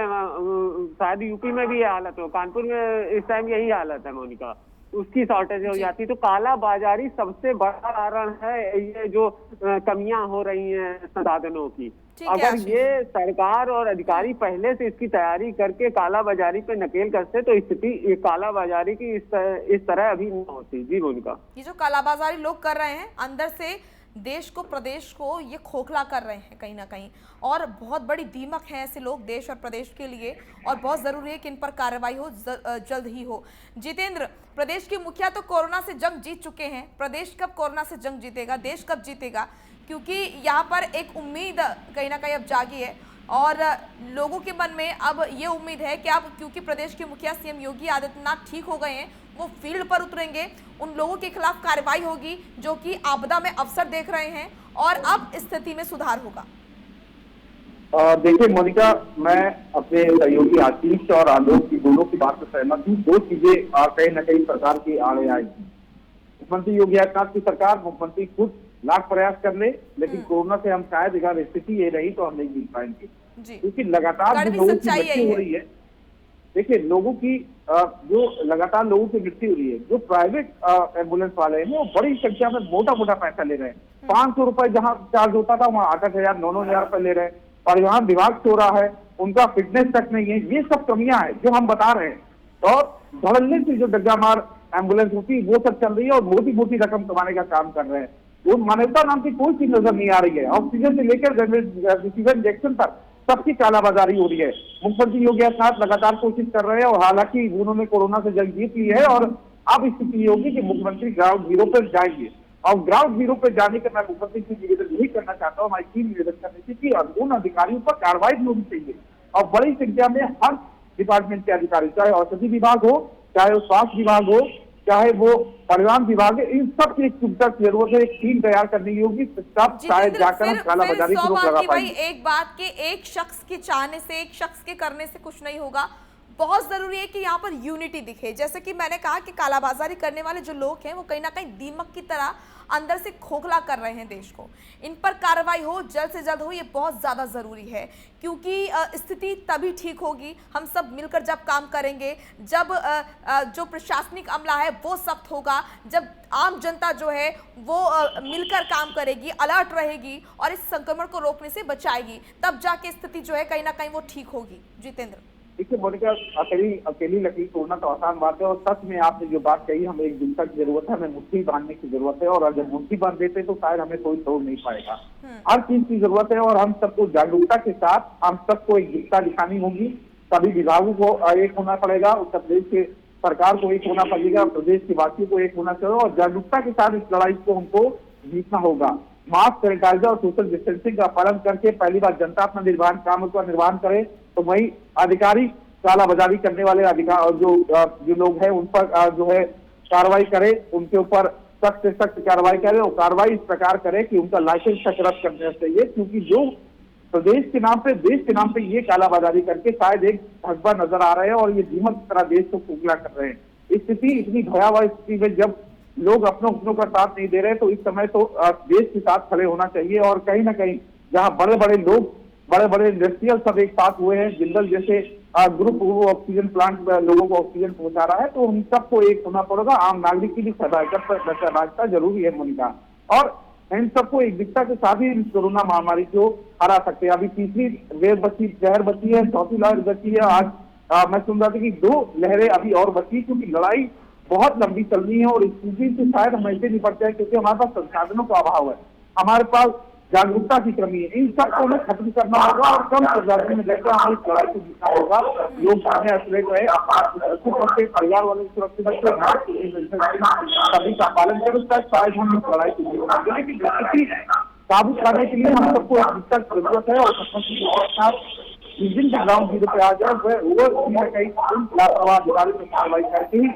शायद यूपी में भी ये हालत हो, कानपुर में इस टाइम यही हालत है मोनिका, उसकी शॉर्टेज हो जाती है। तो काला बाजारी सबसे बड़ा कारण है, ये जो कमियां हो रही हैं संसाधनों की। अगर ये सरकार और अधिकारी पहले से इसकी तैयारी करके काला बाजारी पे नकेल करते तो स्थिति काला बाजारी की इस तरह अभी नहीं होती। जी मोनिका, ये जो कालाबाजारी लोग कर रहे हैं, अंदर से देश को, प्रदेश को ये खोखला कर रहे हैं कहीं ना कहीं, और बहुत बड़ी दीमक है ऐसे लोग देश और प्रदेश के लिए, और बहुत जरूरी है कि इन पर कार्रवाई हो, जल्द ही हो। जितेंद्र, प्रदेश के मुखिया तो कोरोना से जंग जीत चुके हैं, प्रदेश कब कोरोना से जंग जीतेगा, देश कब जीतेगा? क्योंकि यहाँ पर एक उम्मीद कहीं ना कहीं अब जागी है, और लोगों के मन में अब ये उम्मीद है कि अब क्योंकि प्रदेश के मुखिया सीएम योगी आदित्यनाथ ठीक हो गए हैं, वो फील्ड पर उतरेंगे, उन लोगों के खिलाफ कार्रवाई होगी जो कि आपदा में अवसर देख रहे हैं, और अब स्थिति में सुधार होगा। देखिए मोनिका, मैं अपने सहयोगी आशीष और आलोक की दोनों की बात से सहमत हूँ। दो चीजें कहीं न कहीं सरकार की आड़े आएगी। मुख्यमंत्री योगी आदित्यनाथ की सरकार, मुख्यमंत्री खुद लाख प्रयास कर ले, लेकिन कोरोना से हम शायद अगर स्थिति ये रही तो हम नहीं जीत पाएंगे, क्योंकि लगातार जो लोगों की मृत्यु हो रही है। देखिए, लोगों की जो लगातार लोगों की मृत्यु हो रही है, जो प्राइवेट एम्बुलेंस वाले हैं वो बड़ी संख्या में मोटा पैसा ले रहे हैं। 500 रुपए जहां चार्ज होता था वहां 8,000 9,000 रुपए ले रहे हैं। परिवहन विभाग सो रहा है, उनका फिटनेस तक नहीं है। ये सब कमियां हैं जो हम बता रहे हैं, और धड़ल्ले से जो डग्गा मार एम्बुलेंस होती है वो सब चल रही है, और मोटी रकम कमाने का काम कर रहे हैं। वो मानवता नाम की कोई चीज नजर नहीं आ रही है। ऑक्सीजन से लेकर इंजेक्शन तक सबकी कालाबाजारी हो रही है। मुख्यमंत्री योगी आदित्यनाथ लगातार कोशिश कर रहे हैं, और हालांकि उन्होंने कोरोना से जंग जीत ली है, और अब स्थिति होगी कि मुख्यमंत्री ग्राउंड जीरो पर जाएंगे, और ग्राउंड जीरो पर जाने का मैं मुख्यमंत्री से निवेदन यही करना चाहता हूँ, हमारी टीम निवेदन करनी थी कि उन अधिकारियों पर कार्रवाई भी होनी चाहिए, और बड़ी संख्या में हर डिपार्टमेंट के अधिकारी, चाहे औषधि विभाग हो, चाहे वो स्वास्थ्य विभाग हो, चाहे वो परिवहन विभाग है, इन सब की जरूरत है। एक टीम तैयार करनी होगी, तब शायद जाकर हम कालाबाजारी को रोक लगा पाएंगे। एक बात के एक शख्स के चाहने से, एक शख्स के करने से कुछ नहीं होगा। बहुत जरूरी है कि यहाँ पर यूनिटी दिखे। जैसे कि मैंने कहा कि कालाबाजारी करने वाले जो लोग हैं वो कहीं ना कहीं दीमक की तरह अंदर से खोखला कर रहे हैं देश को। इन पर कार्रवाई हो, जल्द से जल्द हो, ये बहुत ज़्यादा ज़रूरी है, क्योंकि स्थिति तभी ठीक होगी हम सब मिलकर जब काम करेंगे, जब जो प्रशासनिक अमला है वो सख्त होगा, जब आम जनता जो है वो मिलकर काम करेगी, अलर्ट रहेगी और इस संक्रमण को रोकने से बचाएगी, तब जाके स्थिति जो है कहीं ना कहीं वो ठीक होगी। जितेंद्र, देखिए मोनिका, अकेली लकड़ी तोड़ना तो आसान बात है, और सच में आपने जो बात कही, हमें एक दूसरे की जरूरत है, हमें मुट्ठी बांधने की जरूरत है, और अगर मुट्ठी बांध देते तो शायद हमें कोई तोड़ नहीं पाएगा। हर चीज की जरूरत है, और हम सबको जागरूकता के साथ हम सबको एकजुटता दिखानी होगी। सभी विभागों को एक होना पड़ेगा, उत्तर प्रदेश के सरकार को एक होना पड़ेगा, प्रदेश के वासियों को एक होना चाहिए, और जागरूकता के साथ इस लड़ाई को हमको जीतना होगा। मास्क, सैनिटाइजर और सोशल डिस्टेंसिंग का पालन करके पहली बार जनता अपना काम का निर्वहन करे, तो वही अधिकारी कालाबाजारी करने वाले अधिकार जो लोग हैं उन पर जो है कार्रवाई करे, उनके ऊपर सख्त से सख्त कार्रवाई करे और कार्रवाई इस प्रकार करे कि उनका लाइसेंस तक रद्द कर देना चाहिए। क्योंकि जो प्रदेश के नाम पे, देश के नाम पे ये कालाबाजारी करके शायद एक भगवा नजर आ रहे हैं और ये दीमक की तरह देश को खोखला कर रहे हैं। स्थिति इतनी भयावह स्थिति में जब लोग अपनों का साथ नहीं दे रहे, तो इस समय तो देश के साथ खड़े होना चाहिए। और कहीं ना कहीं जहां बड़े बड़े लोग, बड़े बड़े इंडस्ट्रियल सब एक साथ हुए हैं, जिंदल जैसे ग्रुप वो ऑक्सीजन प्लांट लोगों को ऑक्सीजन पहुंचा रहा है, तो उन सबको एक होना पड़ेगा। आम नागरिक की भी सहभागिता जरूरी है मोनिका, और इन सबको एक दिशा के साथ ही कोरोना महामारी को हरा सकते हैं। अभी तीसरी वेव जहर बची है, चौथी लहर बची है। आज मैं सुन रहा था कि 2 लहरें अभी और बची, क्योंकि लड़ाई बहुत लंबी चल रही है और इस स्थिति से शायद हम ऐसे निपटते हैं क्योंकि हमारे पास संसाधनों का अभाव है, हमारे पास जागरूकता की कमी है। इन सबको हमें खत्म करना होगा और कम संसाधन में लेकर हमें इस लड़ाई को जीतना होगा। लोग सामने असले रहे, परिवार वालों की सुरक्षित सभी का पालन करें, शायद हम इस लड़ाई को जीत पाएंगे। लेकिन स्थिति काबू करने के लिए हम सबको एक जरूरत है और जिन ग्राउंड जीरो पे आ जाए वो कहीं लापरवाह अधिकारी पर कार्रवाई करके ही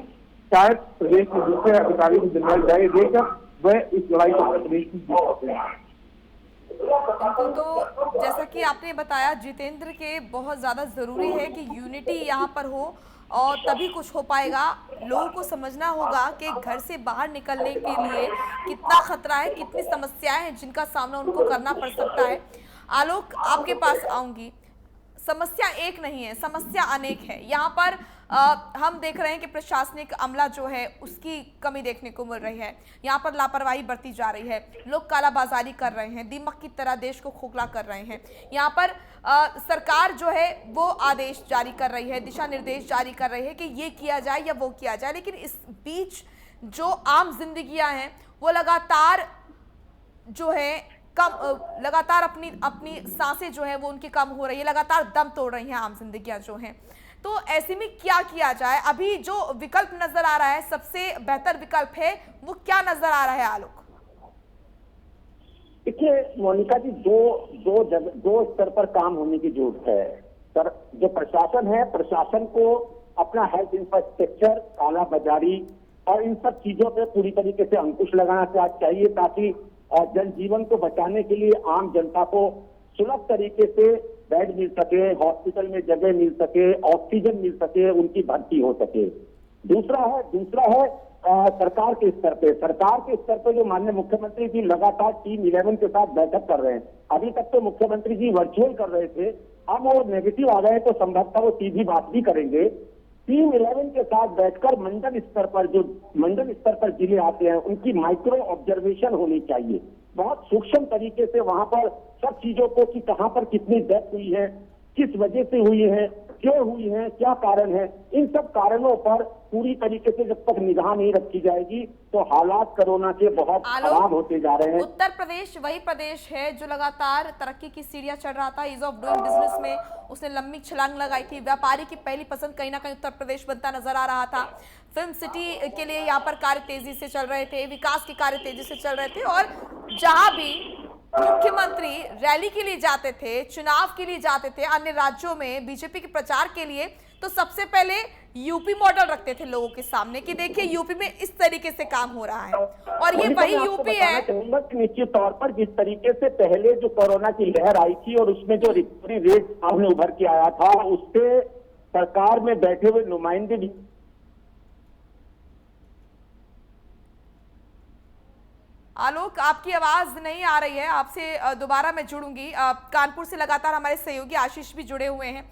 शायद प्रदेश में दूसरे अधिकारी को जिम्मेदारी देकर वह इस लड़ाई को प्रदेश की जीत सकते हैं। तो जैसा कि आपने बताया जितेंद्र के, बहुत ज़्यादा ज़रूरी है कि यूनिटी यहाँ पर हो और तभी कुछ हो पाएगा। लोगों को समझना होगा कि घर से बाहर निकलने के लिए कितना खतरा है, कितनी समस्याएं हैं जिनका सामना उनको करना पड़ सकता है। आलोक, आपके पास आऊंगी। समस्या एक नहीं है, समस्या अनेक है। यहाँ पर हम देख रहे हैं कि प्रशासनिक अमला जो है उसकी कमी देखने को मिल रही है। यहाँ पर लापरवाही बरती जा रही है, लोग कालाबाजारी कर रहे हैं, दीमक की तरह देश को खोखला कर रहे हैं। यहाँ पर सरकार जो है वो आदेश जारी कर रही है, दिशा निर्देश जारी कर रही है कि ये किया जाए या वो किया जाए, लेकिन इस बीच जो आम जिंदगियां हैं वो लगातार जो है लगातार अपनी सांसें जो है वो उनकी कम हो रही है, लगातार दम तोड़ रही हैं आम जिंदगियां जो हैं। तो ऐसे में क्या किया जाए? अभी जो विकल्प नजर आ रहा है, सबसे बेहतर विकल्प है वो क्या नजर आ रहा है आलोक? देखिए मोनिका जी, दो स्तर पर काम होने की जरूरत है। सर, जो प्रशासन है, प्रशासन को अपना हेल्थ इंफ्रास्ट्रक्चर, कालाबाजारी और इन सब चीजों पे पूरी तरीके से अंकुश लगाना चाहिए, ताकि जनजीवन को बचाने के लिए आम जनता को सुलभ तरीके से बेड मिल सके, हॉस्पिटल में जगह मिल सके, ऑक्सीजन मिल सके, उनकी भर्ती हो सके। दूसरा है सरकार के स्तर पे जो माननीय मुख्यमंत्री जी लगातार टीम 11 के साथ बैठक कर रहे हैं। अभी तक तो मुख्यमंत्री जी वर्चुअल कर रहे थे, अब वो नेगेटिव आ गए तो संभवतः वो सीधी बात भी करेंगे। टीम 11 के साथ बैठकर मंडल स्तर पर जिले आते हैं, उनकी माइक्रो ऑब्जर्वेशन होनी चाहिए, बहुत सूक्ष्म तरीके से वहां पर सब चीजों को कि कहां पर कितनी डेथ हुई है, किस वजह से हुई है, क्यों हुई है, क्या कारण है, इन सब कारणों पर पूरी तरीके से जब तक निगाह नहीं रखी जाएगी तो हालात कोरोना के बहुत खराब होते जा रहे हैं। उत्तर प्रदेश वही प्रदेश है जो लगातार तरक्की की सीढ़ियां चढ़ रहा था। ईज ऑफ डूइंग बिजनेस में उसने लंबी छलांग लगाई थी। व्यापारी की पहली पसंद कहीं ना कहीं उत्तर प्रदेश बनता नजर आ रहा था। फिल्म सिटी के लिए यहाँ पर कार्य तेजी से चल रहे थे, विकास के कार्य तेजी से चल रहे थे, और जहां भी मुख्यमंत्री रैली के लिए जाते थे, चुनाव के लिए जाते थे अन्य राज्यों में बीजेपी के प्रचार के लिए, तो सबसे पहले यूपी मॉडल रखते थे लोगों के सामने कि देखिए यूपी में इस तरीके से काम हो रहा है, और ये वही यूपी है। निश्चित तौर पर जिस तरीके से पहले जो कोरोना की लहर आई थी और उसमें जो रिकवरी रेट सामने उभर के आया था, उससे सरकार में बैठे हुए नुमाइंदे भी। आलोक, आपकी आवाज नहीं आ रही है, आपसे दोबारा मैं जुड़ूंगी। कानपुर से लगातार हमारे सहयोगी आशीष भी जुड़े हुए हैं।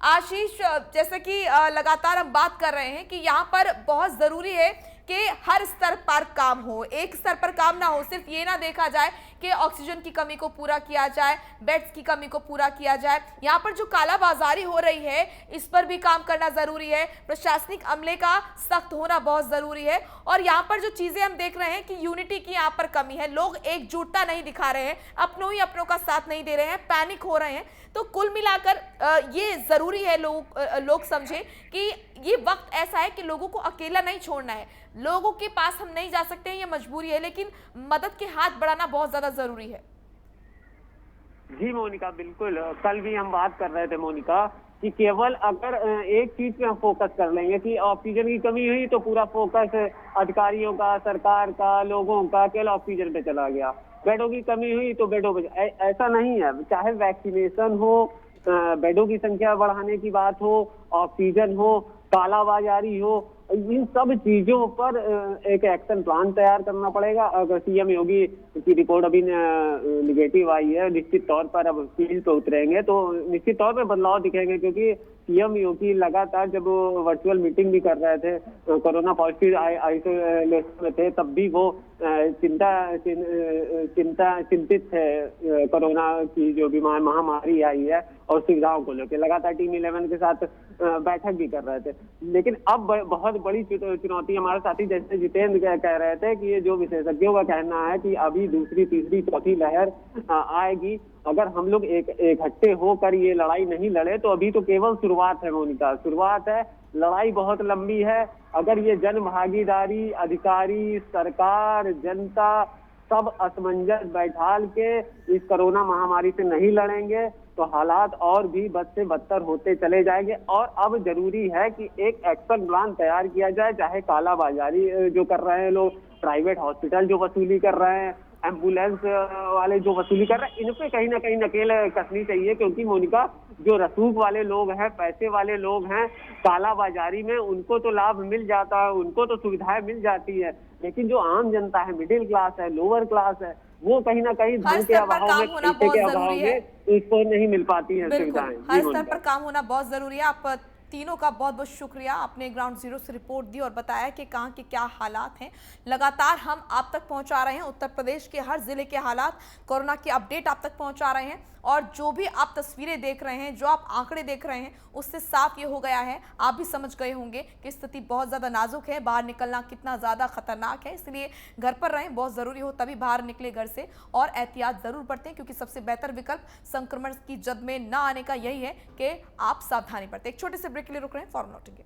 आशीष, जैसे कि लगातार हम बात कर रहे हैं कि यहाँ पर बहुत जरूरी है कि हर स्तर पर काम हो, एक स्तर पर काम ना हो। सिर्फ ये ना देखा जाए कि ऑक्सीजन की कमी को पूरा किया जाए, बेड्स की कमी को पूरा किया जाए। यहाँ पर जो कालाबाजारी हो रही है इस पर भी काम करना जरूरी है। प्रशासनिक अमले का सख्त होना बहुत जरूरी है। और यहाँ पर जो चीजें हम देख रहे हैं कि यूनिटी की यहाँ पर कमी है, लोग एकजुटता नहीं दिखा रहे हैं, अपनों ही अपनों का साथ नहीं दे रहे हैं, पैनिक हो रहे हैं। तो कुल मिलाकर ये जरूरी है लोग समझे कि ये वक्त ऐसा है कि लोगों को अकेला नहीं छोड़ना है। लोगों के पास हम नहीं जा सकते हैं, ये मजबूरी है, लेकिन मदद के हाथ बढ़ाना बहुत ज्यादा जरूरी है? जी मोनिका, बिल्कुल। कल भी हम बात कर रहे थे मोनिका कि केवल अगर एक चीज पे हम फोकस कर लेंगे कि ऑक्सीजन की कमी हुई तो पूरा फोकस अधिकारियों का, सरकार का, लोगों का केवल ऑक्सीजन पे चला गया। बेडों की कमी हुई तो बेडों पे, ऐसा नहीं है। चाहे वैक्सीनेशन हो, बेडों की संख्या बढ़ाने की बात हो, ऑक्सीजन हो, कालाबाजारी हो, इन सब चीजों पर एक एक्शन प्लान तैयार करना पड़ेगा। अगर सीएम योगी की रिपोर्ट अभी निगेटिव आई है, निश्चित तौर पर अब फील्ड पे उतरेंगे तो निश्चित तौर पर बदलाव दिखेंगे, क्योंकि सीएम योगी लगातार जब वो वर्चुअल मीटिंग भी कर रहे थे, कोरोना पॉजिटिव आइसोलेशन में थे, तब भी वो चिंतित थे कोरोना की जो बीमार महामारी आई है और सुविधाओं को लेकर। लगातार टीम 11 के साथ बैठक भी कर रहे थे। लेकिन अब बहुत बड़ी चुनौती, हमारे साथी जैसे जितेंद्र कह रहे थे कि ये जो विशेषज्ञों का कहना है कि अभी दूसरी, तीसरी, चौथी लहर आएगी, अगर हम लोग इकट्ठे होकर ये लड़ाई नहीं लड़े तो अभी तो केवल शुरुआत है मोनिका, शुरुआत है। लड़ाई बहुत लंबी है। अगर ये जन भागीदारी, अधिकारी, सरकार, जनता सब असमंजस बैठाल के इस कोरोना महामारी से नहीं लड़ेंगे तो हालात और भी बद से बदतर होते चले जाएंगे। और अब जरूरी है कि एक एक्शन प्लान तैयार किया जाए। चाहे कालाबाजारी जो कर रहे हैं लोग, प्राइवेट हॉस्पिटल जो वसूली कर रहे हैं, एम्बुलेंस वाले जो वसूली कर रहे हैं, इन पे कहीं ना कहीं नकेल कसनी चाहिए, क्योंकि मोनिका जो रसूख वाले लोग हैं, पैसे वाले लोग हैं, कालाबाजारी में उनको तो लाभ मिल जाता है, उनको तो सुविधाएं मिल जाती है, लेकिन जो आम जनता है, मिडिल क्लास है, लोअर क्लास है, वो कहीं ना कहीं धन के अभाव में, पैसे के अभाव में उसको नहीं मिल पाती है सुविधाएं। हर स्तर पर काम होना बहुत जरूरी है। आप तीनों का बहुत बहुत शुक्रिया, आपने ग्राउंड जीरो से रिपोर्ट दी और बताया कि कहाँ के क्या हालात हैं। लगातार हम आप तक पहुंचा रहे हैं उत्तर प्रदेश के हर जिले के हालात, कोरोना की अपडेट आप तक पहुंचा रहे हैं। और जो भी आप तस्वीरें देख रहे हैं, जो आप आंकड़े देख रहे हैं, उससे साफ ये हो गया है, आप भी समझ गए होंगे कि स्थिति बहुत ज़्यादा नाजुक है, बाहर निकलना कितना ज़्यादा खतरनाक है। इसलिए घर पर रहें, बहुत ज़रूरी हो तभी बाहर निकले घर से, और एहतियात ज़रूर बरतें, क्योंकि सबसे बेहतर विकल्प संक्रमण की जद में न आने का यही है कि आप सावधानी बरतें। एक छोटे से ब्रेक के लिए रुक रहे हैं, फौरन लौटेंगे।